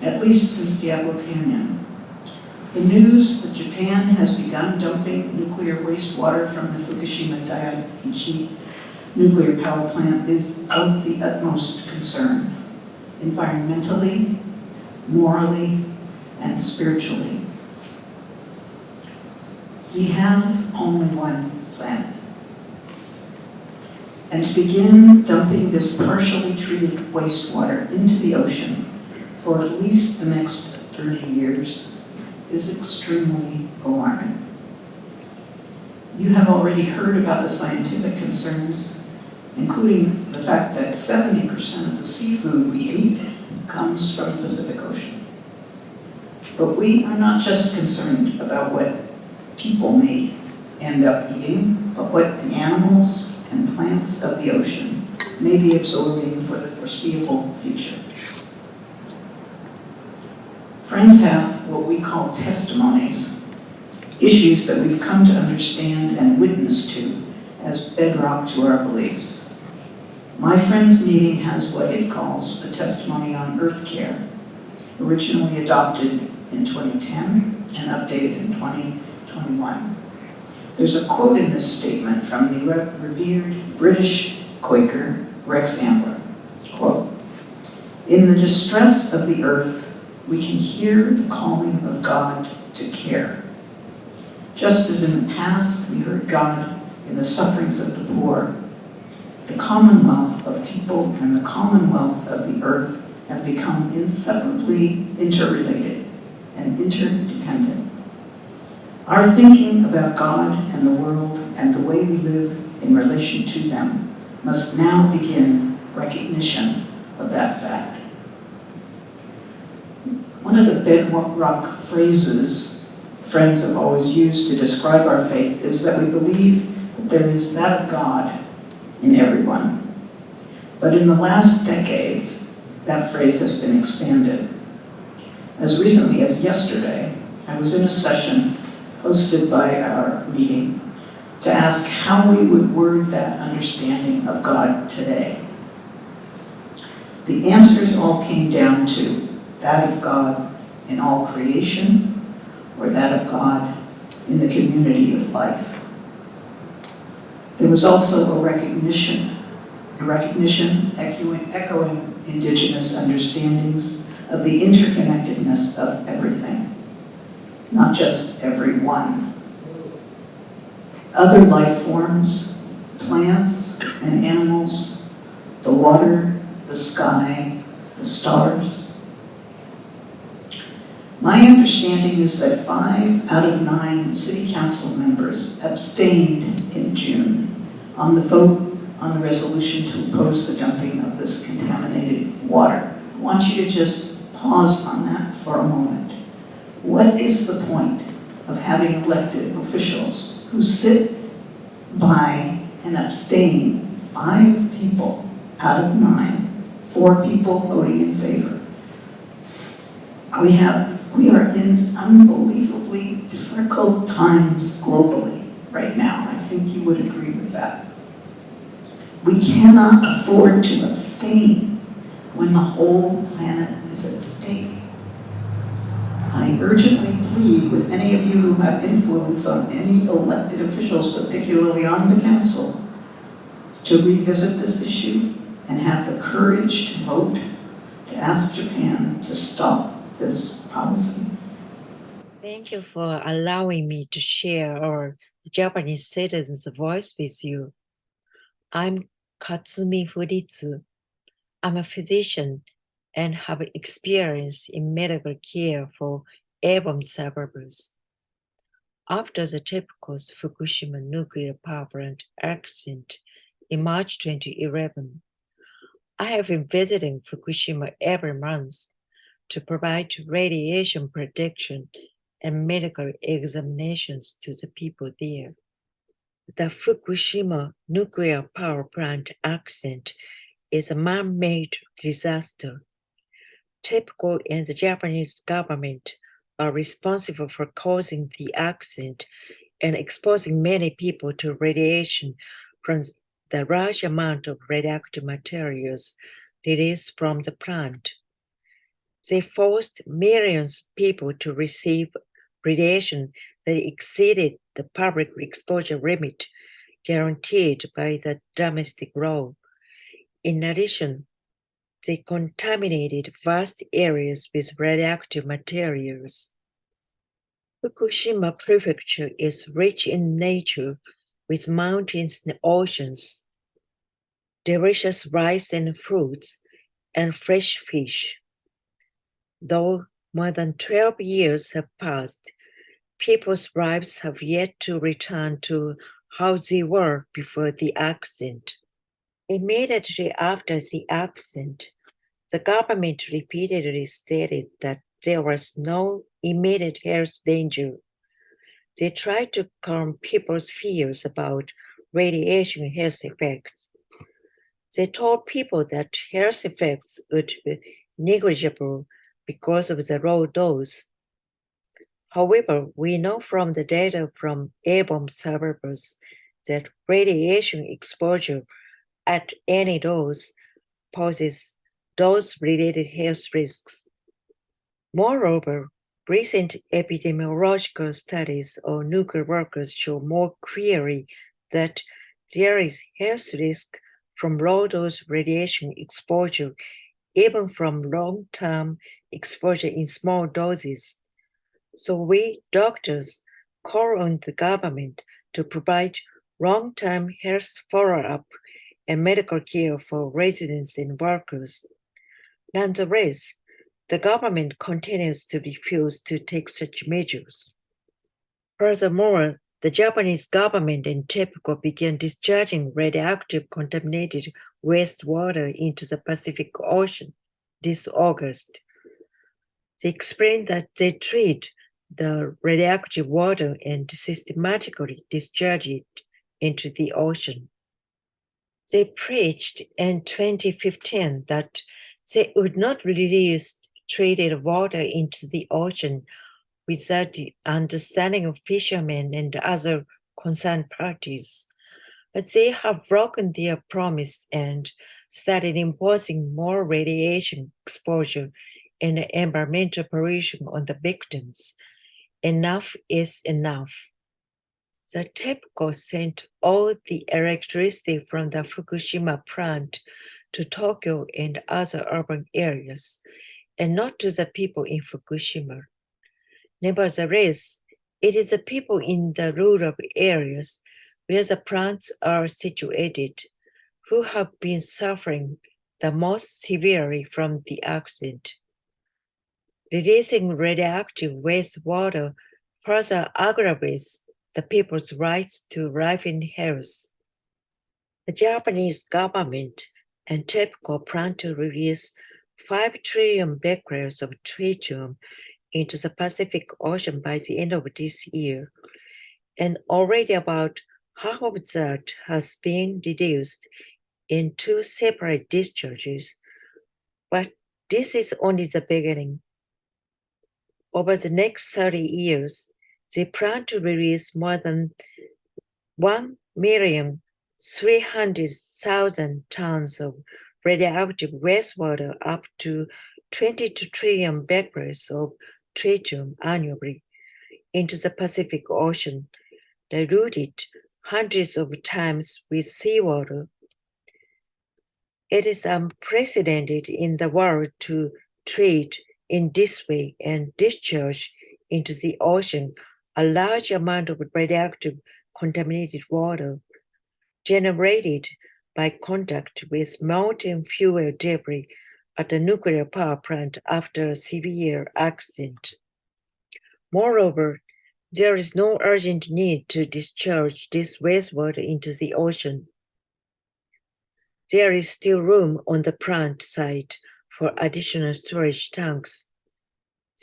at least since Diablo Canyon. The news that Japan has begun dumping nuclear wastewater from the Fukushima Daiichi nuclear power plant is of the utmost concern, environmentally, morally, and spiritually. We have only one planet. And to begin dumping this partially treated wastewater into the ocean for at least the next 30 years is extremely alarming. You have already heard about the scientific concerns, including the fact that 70% of the seafood we eat comes from the Pacific Ocean. But we are not just concerned about what people may end up eating, but what the animals and plants of the ocean may be absorbing for the foreseeable future. Friends have what we call testimonies, issues that we've come to understand and witness to as bedrock to our beliefs. My Friends meeting has what it calls a testimony on Earth care, originally adopted in 2010 and updated in 2021. There's a quote in this statement from the revered British Quaker Rex Ambler. Quote, "In the distress of the earth, we can hear the calling of God to care. Just as in the past we heard God in the sufferings of the poor, the commonwealth of people and the commonwealth of the earth have become inseparably interrelated and interdependent. Our thinking about God and the world and the way we live in relation to them must now begin recognition of that fact." One of the bedrock phrases Friends have always used to describe our faith is that we believe that there is that of God in everyone. But in the last decades, that phrase has been expanded. As recently as yesterday, I was in a session hosted by our meeting to ask how we would word that understanding of God today. The answers all came down to that of God in all creation, or that of God in the community of life. There was also a recognition echoing indigenous understandings of the interconnectedness of everything, not just everyone. Other life forms, plants and animals, the water, the sky, the stars. My understanding is that 5 out of 9 city council members abstained in June on the vote on the resolution to oppose the dumping of this contaminated water. I want you to just pause on that for a moment. What is the point of having elected officials who sit by and abstain 5 people out of 9, 4 people voting in favor? We are in unbelievably difficult times globally right now. I think you would agree with that. We cannot afford to abstain when the whole planet is at stake. I urgently plead with any of you who have influence on any elected officials, particularly on the council, to revisit this issue and have the courage to vote to ask Japan to stop this policy. Thank you for allowing me to share our Japanese citizens' voice with you. I'm Katsumi Furitsu. I'm a physician and have experience in medical care for airborne survivors. After the typical Fukushima nuclear power plant accident in March 2011, I have been visiting Fukushima every month to provide radiation protection and medical examinations to the people there. The Fukushima nuclear power plant accident is a man-made disaster. TEPCO and the Japanese government are responsible for causing the accident and exposing many people to radiation from the large amount of radioactive materials released from the plant. They forced millions of people to receive radiation that exceeded the public exposure limit guaranteed by the domestic law. In addition, they contaminated vast areas with radioactive materials. Fukushima Prefecture is rich in nature with mountains and oceans, delicious rice and fruits, and fresh fish. Though more than 12 years have passed, people's lives have yet to return to how they were before the accident. Immediately after the accident, the government repeatedly stated that there was no immediate health danger. They tried to calm people's fears about radiation health effects. They told people that health effects would be negligible because of the low dose. However, we know from the data from airborne survivors that radiation exposure at any dose poses dose-related health risks. Moreover, recent epidemiological studies on nuclear workers show more clearly that there is health risk from low-dose radiation exposure, even from long-term exposure in small doses. So we doctors call on the government to provide long-term health follow-up and medical care for residents and workers. Nonetheless, the government continues to refuse to take such measures. Furthermore, the Japanese government and TEPCO began discharging radioactive contaminated wastewater into the Pacific Ocean this August. They explained that they treat the radioactive water and systematically discharge it into the ocean. They preached in 2015 that they would not release treated water into the ocean without the understanding of fishermen and other concerned parties. But they have broken their promise and started imposing more radiation exposure and environmental pollution on the victims. Enough is enough. The TEPCO sent all the electricity from the Fukushima plant to Tokyo and other urban areas, and not to the people in Fukushima. Nevertheless, it is the people in the rural areas where the plants are situated who have been suffering the most severely from the accident. Releasing radioactive wastewater further aggravates the people's rights to life and health. The Japanese government and TEPCO plan to release 5 trillion becquerels of tritium into the Pacific Ocean by the end of this year, and already about half of that has been reduced in 2 separate discharges, but this is only the beginning. Over the next 30 years, they plan to release more than 1,300,000 tons of radioactive wastewater, up to 22 trillion becquerels of tritium annually, into the Pacific Ocean, diluted hundreds of times with seawater. It is unprecedented in the world to treat in this way and discharge into the ocean a large amount of radioactive contaminated water generated by contact with molten fuel debris at the nuclear power plant after a severe accident. Moreover, there is no urgent need to discharge this wastewater into the ocean. There is still room on the plant site for additional storage tanks.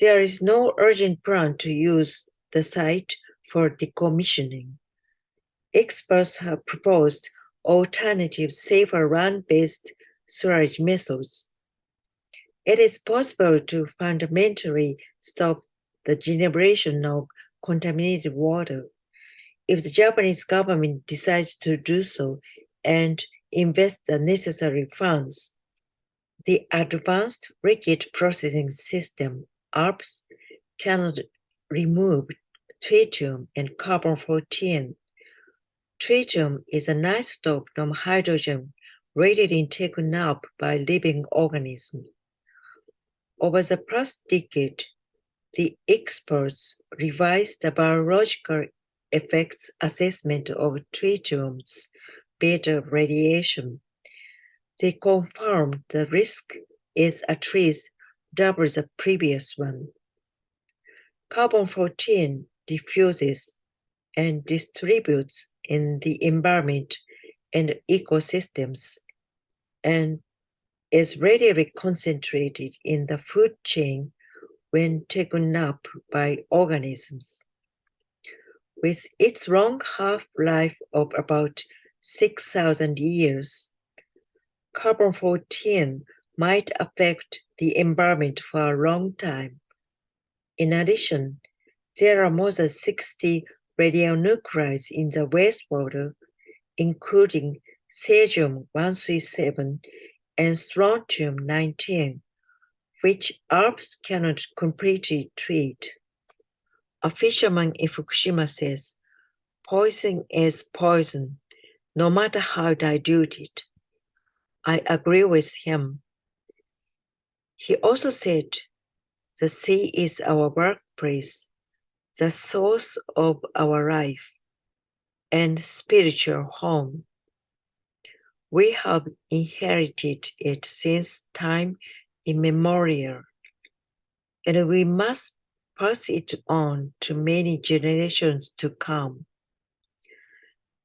There is no urgent plan to use the site for decommissioning. Experts have proposed alternative, safer land-based storage methods. It is possible to fundamentally stop the generation of contaminated water if the Japanese government decides to do so and invest the necessary funds. The Advanced Liquid Processing System, ARPS, cannot remove tritium and carbon-14. Tritium is an isotope from hydrogen readily taken up by living organisms. Over the past decade, the experts revised the biological effects assessment of tritium's beta radiation. They confirmed the risk is at least double the previous one. Carbon-14 diffuses and distributes in the environment and ecosystems and is readily concentrated in the food chain when taken up by organisms. With its long half-life of about 6,000 years, carbon-14 might affect the environment for a long time. In addition, there are more than 60 radionuclides in the wastewater, including cesium-137 and strontium-19, which ARPS cannot completely treat. A fisherman in Fukushima says, "Poison is poison, no matter how diluted." I agree with him. He also said, "The sea is our workplace, the source of our life, and spiritual home. We have inherited it since time immemorial, and we must pass it on to many generations to come.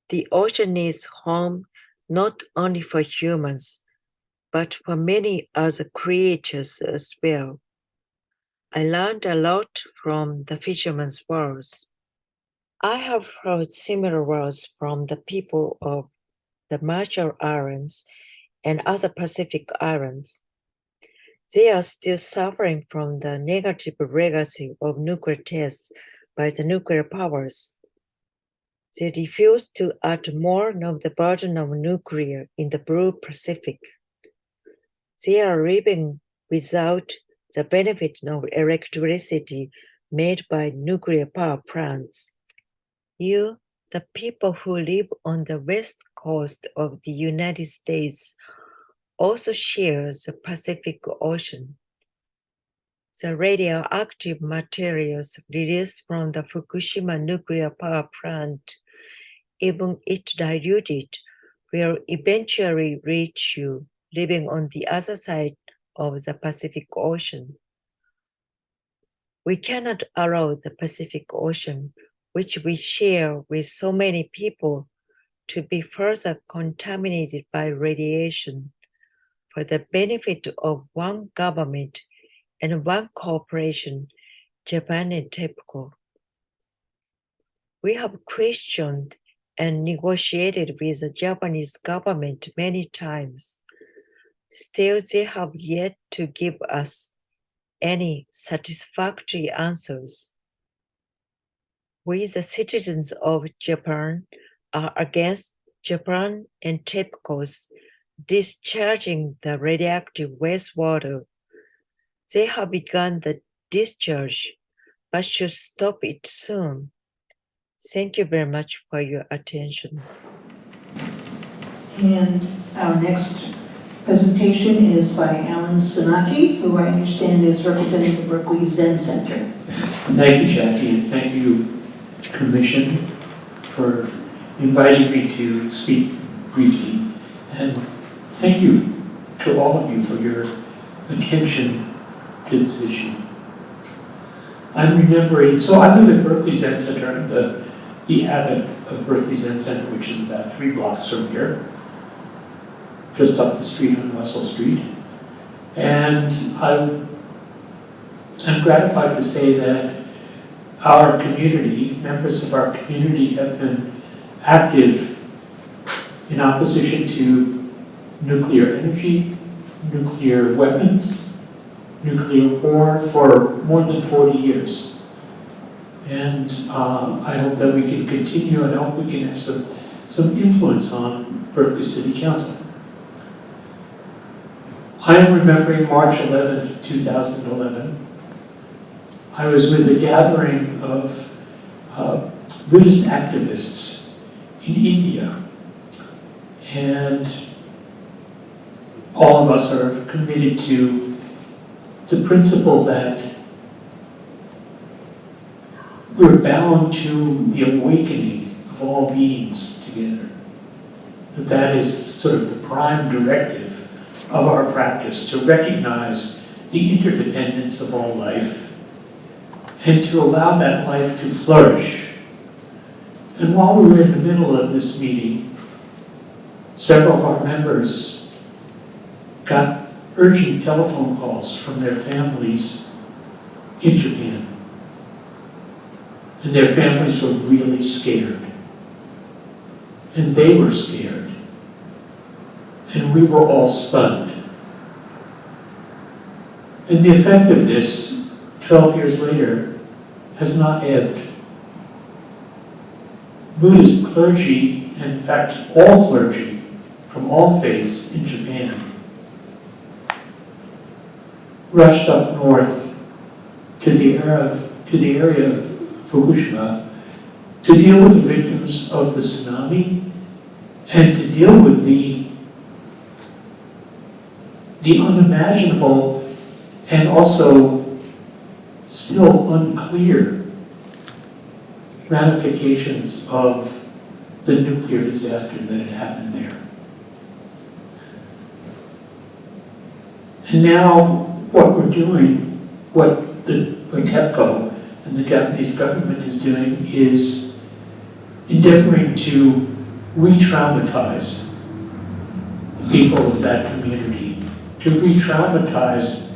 The ocean is home not only for humans, but for many other creatures as well." I learned a lot from the fisherman's words. I have heard similar words from the people of the Marshall Islands and other Pacific islands. They are still suffering from the negative legacy of nuclear tests by the nuclear powers. They refuse to add more of the burden of nuclear in the Blue Pacific. They are living without the benefit of electricity made by nuclear power plants. You, the people who live on the west coast of the United States, also share the Pacific Ocean. The radioactive materials released from the Fukushima nuclear power plant, even if diluted, will eventually reach you living on the other side of the Pacific Ocean. We cannot allow the Pacific Ocean, which we share with so many people, to be further contaminated by radiation for the benefit of one government and one corporation, Japan and TEPCO. We have questioned and negotiated with the Japanese government many times. Still, they have yet to give us any satisfactory answers. We, the citizens of Japan, are against Japan and TEPCO's discharging the radioactive wastewater. They have begun the discharge, but should stop it soon. Thank you very much for your attention. And our next presentation is by Alan Sanaki, who I understand is representing the Berkeley Zen Center. Thank you, Jackie, and thank you, Commission, for inviting me to speak briefly. And thank you to all of you for your attention to this issue. I'm remembering, so I live at Berkeley Zen Center. I'm the abbot of Berkeley Zen Center, which is about 3 blocks from here, just up the street on Russell Street. And I'm gratified to say that our community, members of our community, have been active in opposition to nuclear energy, nuclear weapons, nuclear war for more than 40 years. And I hope that we can continue, and I hope we can have some influence on Berkeley City Council. I am remembering March 11th, 2011. I was with a gathering of Buddhist activists in India. And all of us are committed to the principle that we're bound to the awakening of all beings together. That is sort of the prime directive of our practice, to recognize the interdependence of all life and to allow that life to flourish. And while we were in the middle of this meeting, several of our members got urgent telephone calls from their families in Japan. And their families were really scared. And they were scared. And we were all stunned. And the effect of this, 12 years later, has not ebbed. Buddhist clergy, and in fact all clergy from all faiths in Japan, rushed up north to the area of Fukushima to deal with the victims of the tsunami and to deal with the unimaginable and also still unclear ramifications of the nuclear disaster that had happened there. And now what we're doing, what TEPCO and the Japanese government is doing, is endeavoring to re-traumatize the people of that community, to re-traumatize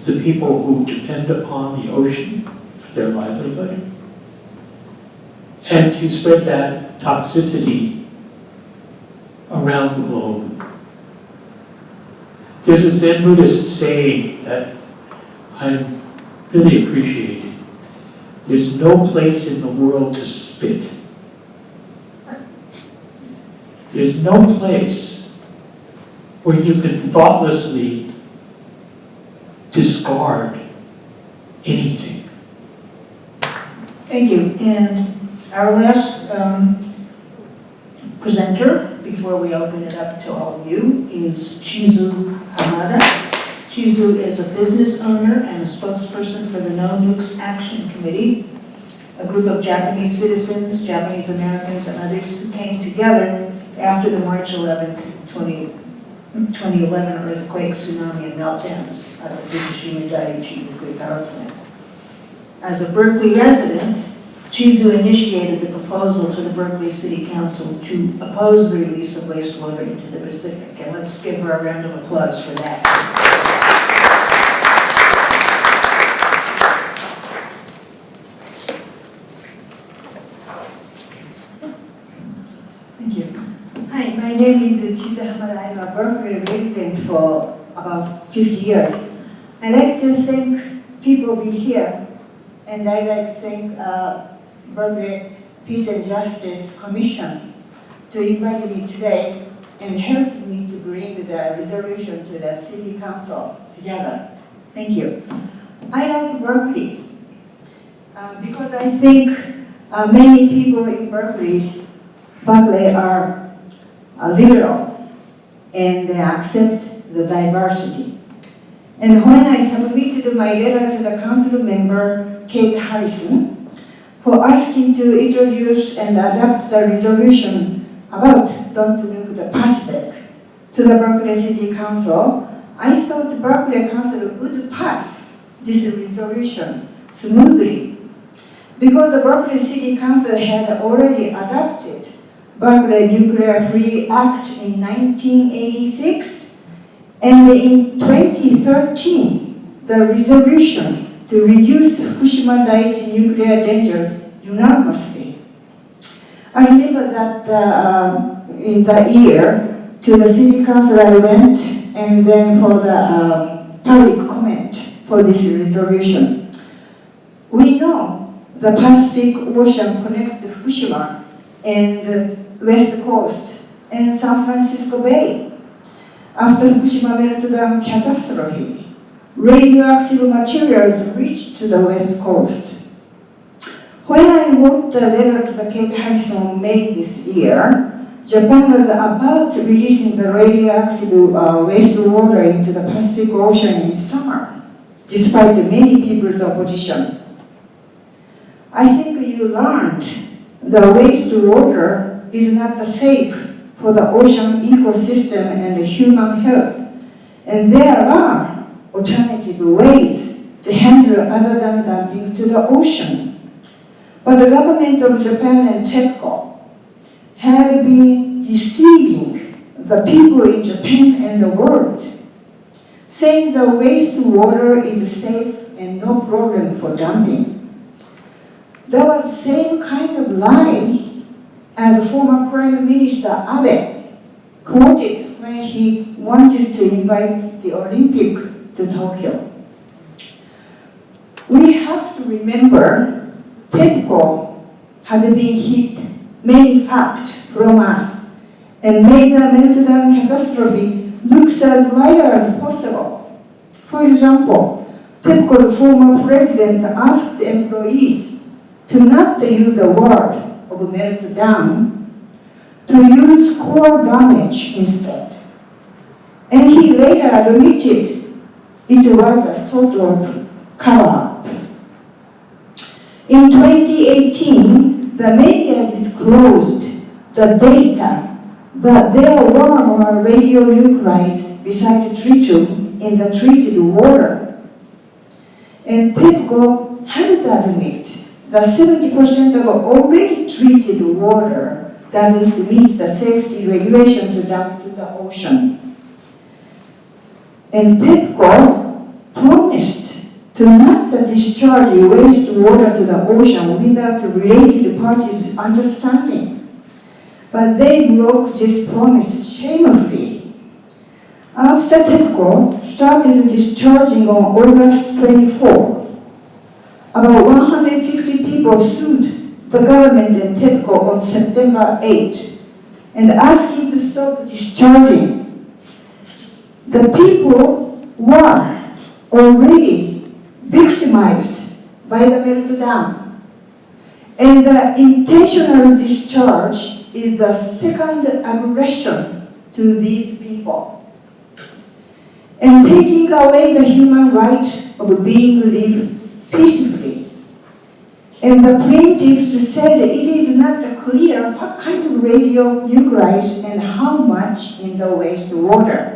the people who depend upon the ocean for their livelihood, and to spread that toxicity around the globe. There's a Zen Buddhist saying that I really appreciate. There's no place in the world to spit. There's no place where you can thoughtlessly discard anything. Thank you. And our last presenter, before we open it up to all of you, is Chizu Hamada. Chizu is a business owner and a spokesperson for the No Nukes Action Committee, a group of Japanese citizens, Japanese Americans, and others who came together after the March 11th, 2011 earthquake, tsunami, and meltdowns at the Fukushima Daiichi nuclear power plant. As a Berkeley resident, Chizu initiated the proposal to the Berkeley City Council to oppose the release of wastewater into the Pacific. And let's give her a round of applause for that. Thank you. Hi, my name is Chizu Hamada. I'm a Berkeley resident for about 50 years. I'd like to thank people be here, and I'd like to thank Berkeley Peace and Justice Commission to invite me today and help me to bring the resolution to the City Council together. Thank you. I like Berkeley because I think many people in Berkeley are liberal and they accept the diversity. And when I submitted my letter to the council member, Kate Harrison, for asking to introduce and adopt the resolution about don't nuke the Pacific, to the Berkeley City Council, I thought the Berkeley Council would pass this resolution smoothly because the Berkeley City Council had already adopted Berkeley Nuclear Free Act in 1986, and in 2013, the resolution to reduce Fukushima Daiichi nuclear dangers unanimously. I remember that in the year to the city council I went, and then for the public comment for this resolution. We know the Pacific Ocean connects Fukushima and the West Coast and San Francisco Bay. After Fukushima meltdown catastrophe, radioactive materials reached to the West Coast. When I wrote the letter to the Kate Harrison May this year, Japan was about releasing the radioactive wastewater into the Pacific Ocean in summer, despite many people's opposition. I think you learned the wastewater is not safe for the ocean ecosystem and human health, and there are alternative ways to handle other than dumping to the ocean. But the government of Japan and TEPCO have been deceiving the people in Japan and the world, saying the wastewater is safe and no problem for dumping. That was the same kind of lie as former Prime Minister Abe quoted when he wanted to invite the Olympic to Tokyo. We have to remember TEPCO had been hit many facts from us and made the meltdown catastrophe look as light as possible. For example, TEPCO's former president asked employees to not use the word of meltdown, to use core damage instead. And he later admitted it was a sort of cover-up. In 2018, the media disclosed the data that there were more radionuclides besides tritium in the treated water. And TEPCO had to admit that 70% of already treated water doesn't meet the safety regulation to dump to the ocean. And TEPCO promised to not discharge wastewater to the ocean without related parties' understanding. But they broke this promise shamefully. After TEPCO started discharging on August 24, about 150 people sued the government and TEPCO on September 8 and asking to stop discharging. The people were already victimized by the meltdown. And the intentional discharge is the second aggression to these people. And taking away the human right of being lived peacefully. And the plaintiffs said it is not clear what kind of radionuclides and how much in the wastewater.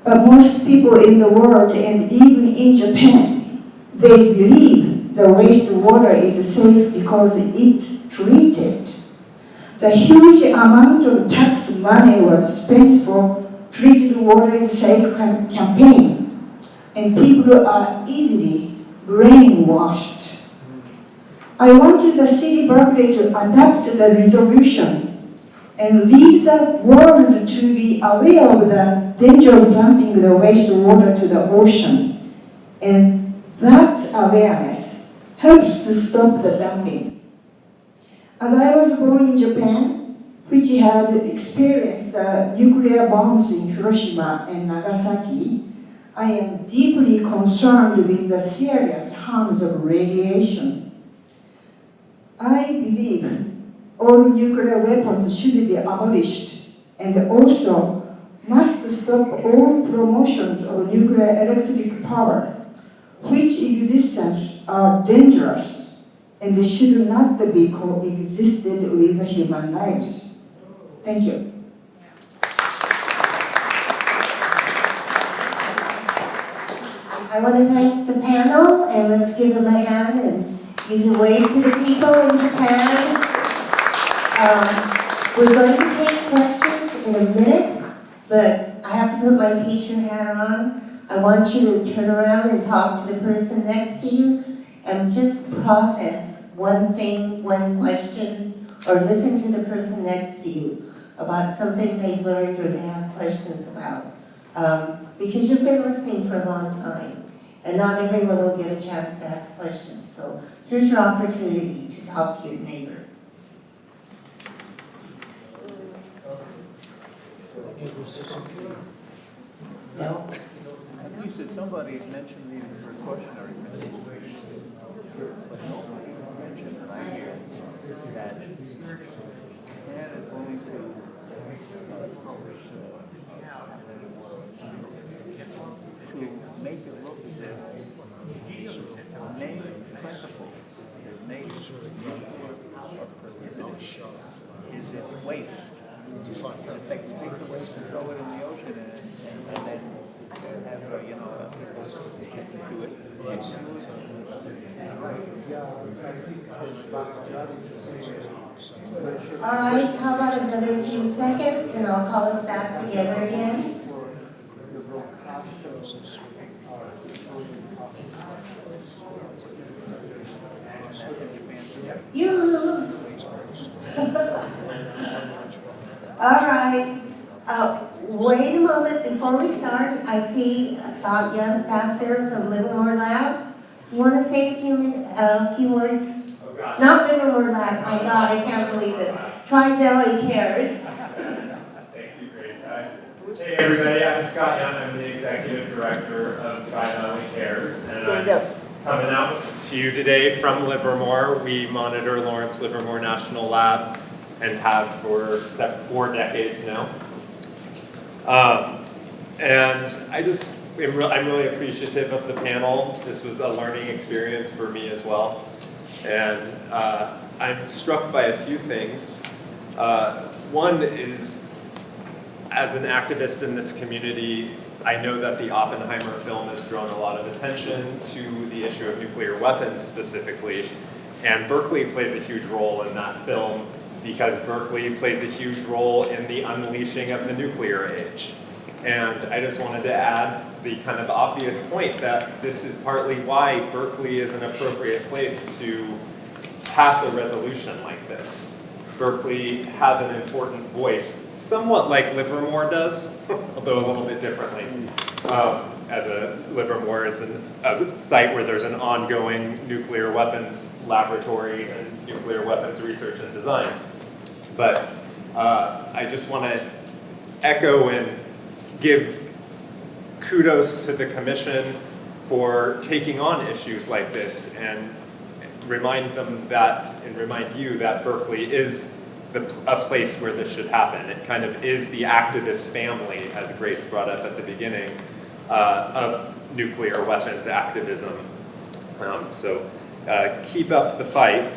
But most people in the world, and even in Japan, they believe the wastewater is safe because it's treated. The huge amount of tax money was spent for treated water is safe campaign, and people are easily brainwashed. I wanted the city of Berkeley to adapt the resolution and lead the world to be aware of the danger of dumping the wastewater to the ocean. And that awareness helps to stop the dumping. As I was born in Japan, which had experienced the nuclear bombs in Hiroshima and Nagasaki, I am deeply concerned with the serious harms of radiation. I believe all nuclear weapons should be abolished and also must stop all promotions of nuclear electric power, which existence are dangerous and should not be coexisted with human lives. Thank you. I want to thank the panel, and let's give them a hand, and you can wave to the people in Japan. We're going to take questions in a minute, but I have to put my teacher hat on. I want you to turn around and talk to the person next to you, and just process one thing, one question, or listen to the person next to you about something they've learned or they have questions about. Because you've been listening for a long time, and not everyone will get a chance to ask questions. So here's your opportunity to talk to your neighbor. No? You said somebody mentioned the precautionary measures. But nobody mentioned, and I hear, that Japan is going to publish to make it look as if the main principle, the main is that waste. It's like take the waste and throw it in the ocean and then have, do it. All right, how about another few seconds, and I'll call us back together again. You. All right. Wait a moment before we start. I see Scott Young back there from Livermore Lab. You want to say a few words? Not Livermore Lab. My God, I can't believe it. Tri-Valley Cares. Thank you, Grace. Hey, everybody. I'm Scott Young. I'm the executive director of Tri-Valley Cares, and I'm coming out to you today from Livermore. We monitor Lawrence Livermore National Lab and have for 4 decades now. And I'm really appreciative of the panel. This was a learning experience for me as well. And I'm struck by a few things. One is, as an activist in this community, I know that the Oppenheimer film has drawn a lot of attention to the issue of nuclear weapons specifically. And Berkeley plays a huge role in that film because Berkeley plays a huge role in the unleashing of the nuclear age. And I just wanted to add the kind of obvious point that this is partly why Berkeley is an appropriate place to pass a resolution like this. Berkeley has an important voice, somewhat like Livermore does, although a little bit differently. Livermore is a site where there's an ongoing nuclear weapons laboratory and nuclear weapons research and design. But I just want to echo and give kudos to the Commission for taking on issues like this and remind you that Berkeley is a place where this should happen. It kind of is the activist family, as Grace brought up at the beginning, of nuclear weapons activism. So keep up the fight.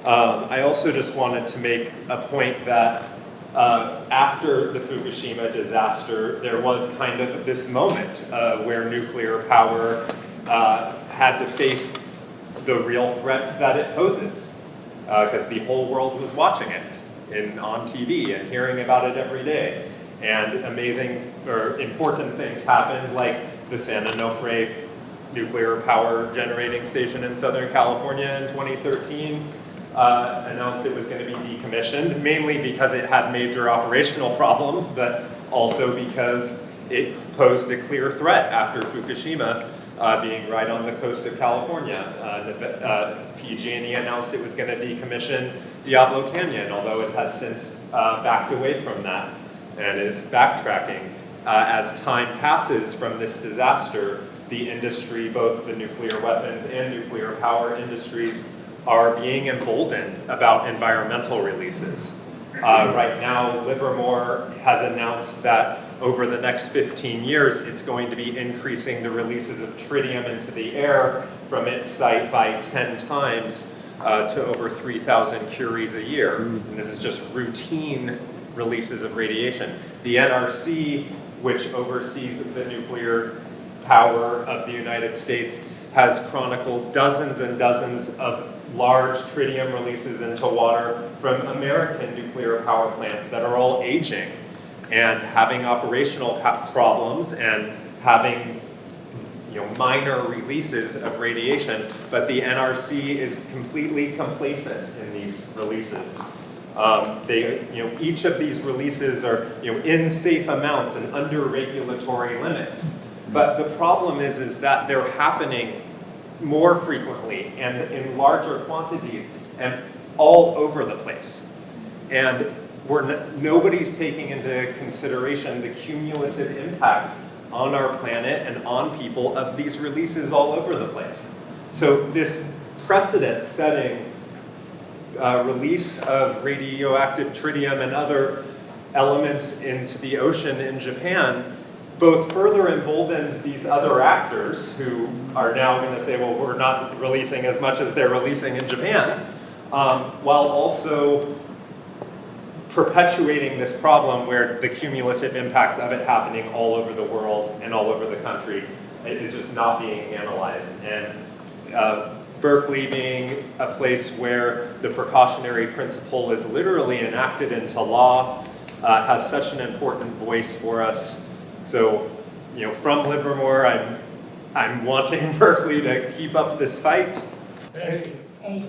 I also just wanted to make a point that after the Fukushima disaster, there was kind of this moment where nuclear power had to face the real threats that it poses, because the whole world was watching it on TV and hearing about it every day. And amazing or important things happened, like the San Onofre nuclear power generating station in Southern California in 2013 announced it was going to be decommissioned, mainly because it had major operational problems, but also because it posed a clear threat after Fukushima, being right on the coast of California. PG&E announced it was going to decommission Diablo Canyon, although it has since backed away from that and is backtracking. As time passes from this disaster, the industry, both the nuclear weapons and nuclear power industries, are being emboldened about environmental releases. Right now, Livermore has announced that over the next 15 years, it's going to be increasing the releases of tritium into the air from its site by 10 times to over 3,000 curies a year. And this is just routine releases of radiation. The NRC, which oversees the nuclear power of the United States has chronicled dozens and dozens of large tritium releases into water from American nuclear power plants that are all aging and having operational problems and having minor releases of radiation, but the NRC is completely complacent in these releases. Each of these releases are in safe amounts and under regulatory limits. But the problem is that they're happening more frequently and in larger quantities and all over the place. And nobody's taking into consideration the cumulative impacts on our planet and on people of these releases all over the place. So this precedent-setting release of radioactive tritium and other elements into the ocean in Japan both further emboldens these other actors who are now going to say, well, we're not releasing as much as they're releasing in Japan, while also perpetuating this problem where the cumulative impacts of it happening all over the world and all over the country is just not being analyzed. And Berkeley being a place where the precautionary principle is literally enacted into law has such an important voice for us. So, from Livermore, I'm wanting Berkeley to keep up this fight. Hey,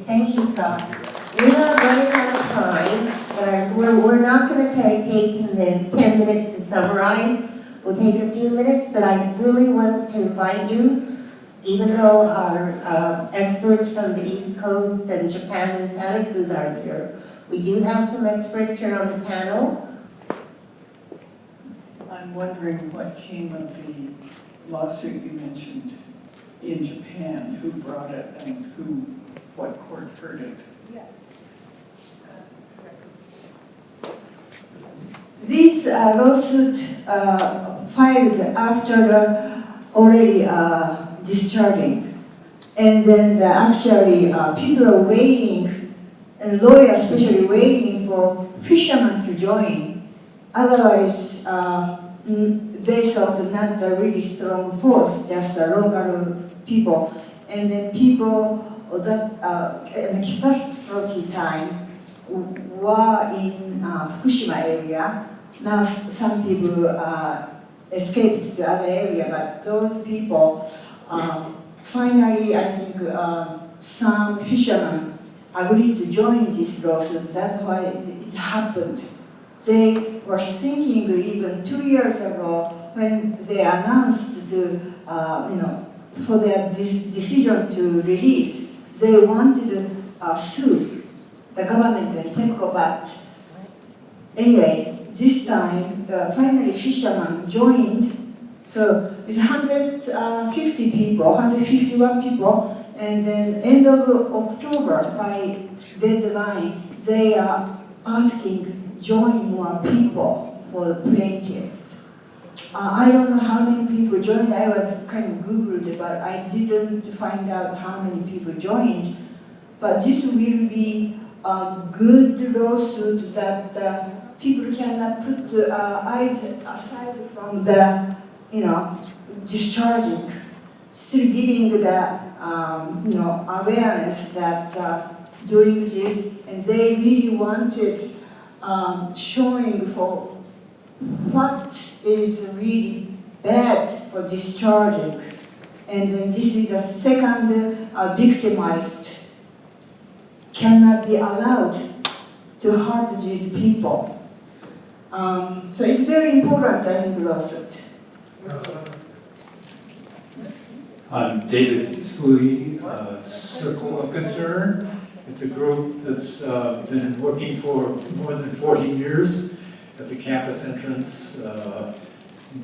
thank you, Scott. We are running out of time, but we're not going to take 10 minutes to summarize. We'll take a few minutes, but I really want to invite you, even though our experts from the East Coast and Japan and Santa Cruz aren't here. We do have some experts here on the panel. I'm wondering what came of the lawsuit you mentioned in Japan, who brought it and what court heard it? This lawsuit filed after already discharging. And then actually people are waiting, and lawyers especially waiting for fishermen to join. Otherwise, they thought not a really strong force, just local people. And then people that in the catastrophe time were in Fukushima area. Now some people escaped to the other area, but those people, finally I think some fishermen agreed to join this lawsuit. That's why it happened. They were thinking even 2 years ago when they announced for their decision to release, they wanted to sue the government and TEPCO, but anyway, this time finally fishermen joined. So it's 150 people, 151 people, and then end of October by deadline, they are asking join more people for the plaintiffs. I don't know how many people joined. I was kind of Googled it, but I didn't find out how many people joined. But this will be a good lawsuit that people cannot put the eyes aside from the, discharging, still giving the, awareness that doing this, and they really wanted showing for what is really bad for discharging. And then this is the second victimized, cannot be allowed to hurt these people. So it's very important, I think, lawsuit. I'm David Spooey, Circle of Concern. It's a group that's been working for more than 40 years at the campus entrance in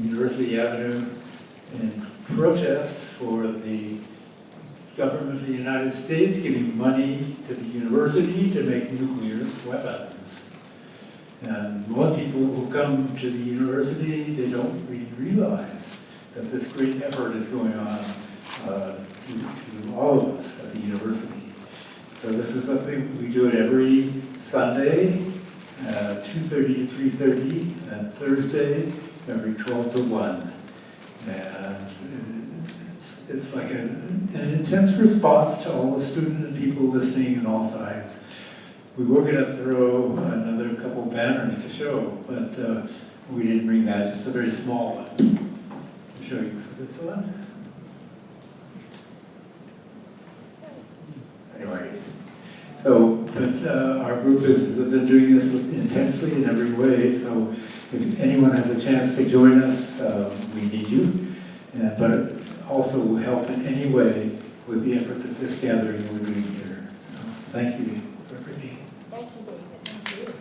University Avenue in protest for the government of the United States giving money to the university to make nuclear weapons. And most people who come to the university, they don't really realize that this great effort is going on to all of us at the university. So this is something, we do it every Sunday, 2:30 to 3:30, and Thursday, every 12 to 1. And it's like an intense response to all the students and people listening on all sides. We were going to throw another couple banners to show, but we didn't bring that, just a very small one. I'll show you for this one. Anyway, so, but our group has been doing this intensely in every way, so if anyone has a chance to join us, we need you. But it also will help in any way with the effort that this gathering we're doing here. So, thank you for everything. Thank you, David.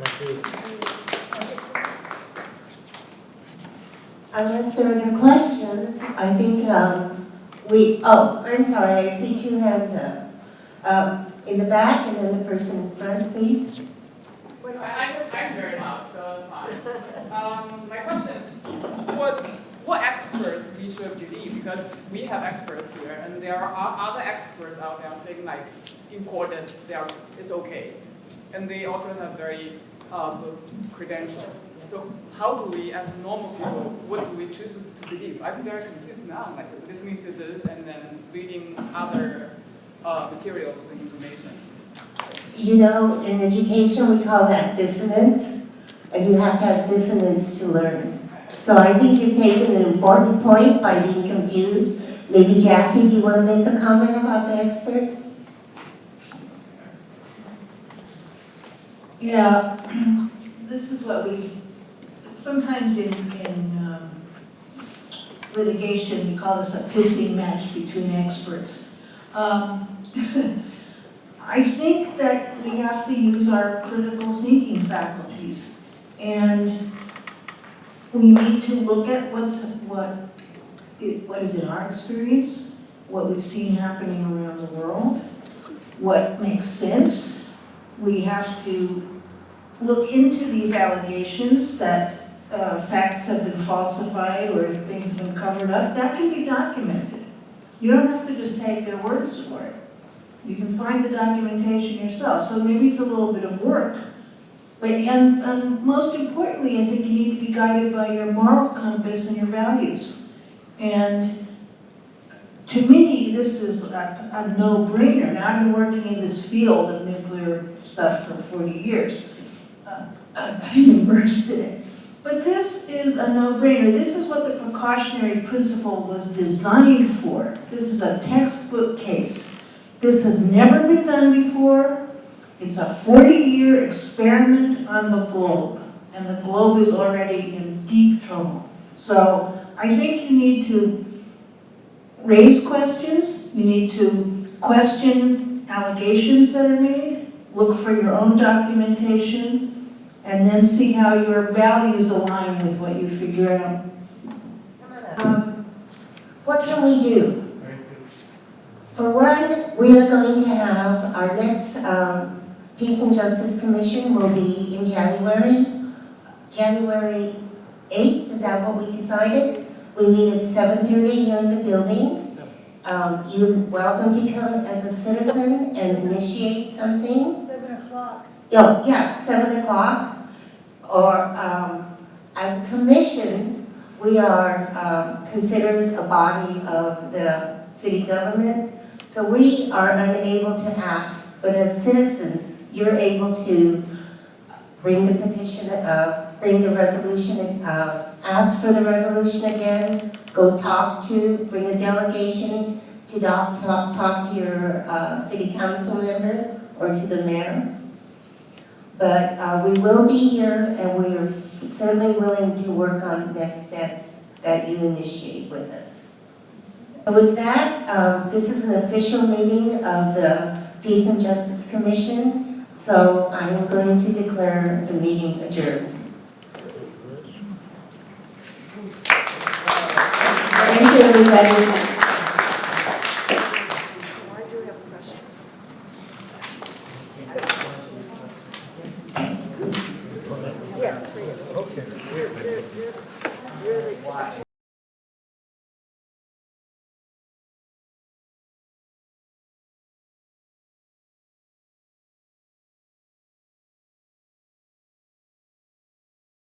Thank you. Unless there are other questions, I think I'm sorry, I see two hands up. In the back, and then the person in front, please. I'm very loud, so fine. My question is, what experts we should believe? Because we have experts here, and there are other experts out there saying like important, it's okay, and they also have very credentials. So how do we, as normal people, what do we choose to believe? I'm very confused now, like listening to this and then reading other materials and information. You know, in education we call that dissonance, and you have to have dissonance to learn. So I think you've taken an important point by being confused. Maybe Jackie, do you want to make a comment about the experts? Yeah, this is what we, sometimes in litigation, we call this a pissing match between experts. I think that we have to use our critical thinking faculties, and we need to look at what is in our experience, what we've seen happening around the world, what makes sense. We have to look into these allegations that facts have been falsified or things have been covered up. That can be documented. You don't have to just take their words for it. You can find the documentation yourself. So maybe it's a little bit of work. But, and most importantly, I think you need to be guided by your moral compass and your values. And to me, this is a no-brainer. Now, I've been working in this field of nuclear stuff for 40 years. I've been immersed in it. But this is a no-brainer. This is what the precautionary principle was designed for. This is a textbook case. This has never been done before. It's a 40-year experiment on the globe, and the globe is already in deep trouble. So I think you need to raise questions. You need to question allegations that are made, look for your own documentation, and then see how your values align with what you figure out. What can we do? For one, we are going to have our next Peace and Justice Commission will be in January 8th, is that what we decided? We meet at 7:30 here in the building. You're welcome to come as a citizen and initiate something. 7 o'clock. Oh, yeah, 7 o'clock. Or as a commission, we are considered a body of the city government. So we are unable to act, but as citizens, you're able to bring the petition, bring the resolution, ask for the resolution again, go bring a delegation to talk to your city council member or to the mayor. But we will be here, and we are certainly willing to work on next steps that you initiate with us. So with that, this is an official meeting of the Peace and Justice Commission. So I am going to declare the meeting adjourned. Thank you, everybody. Yeah, okay.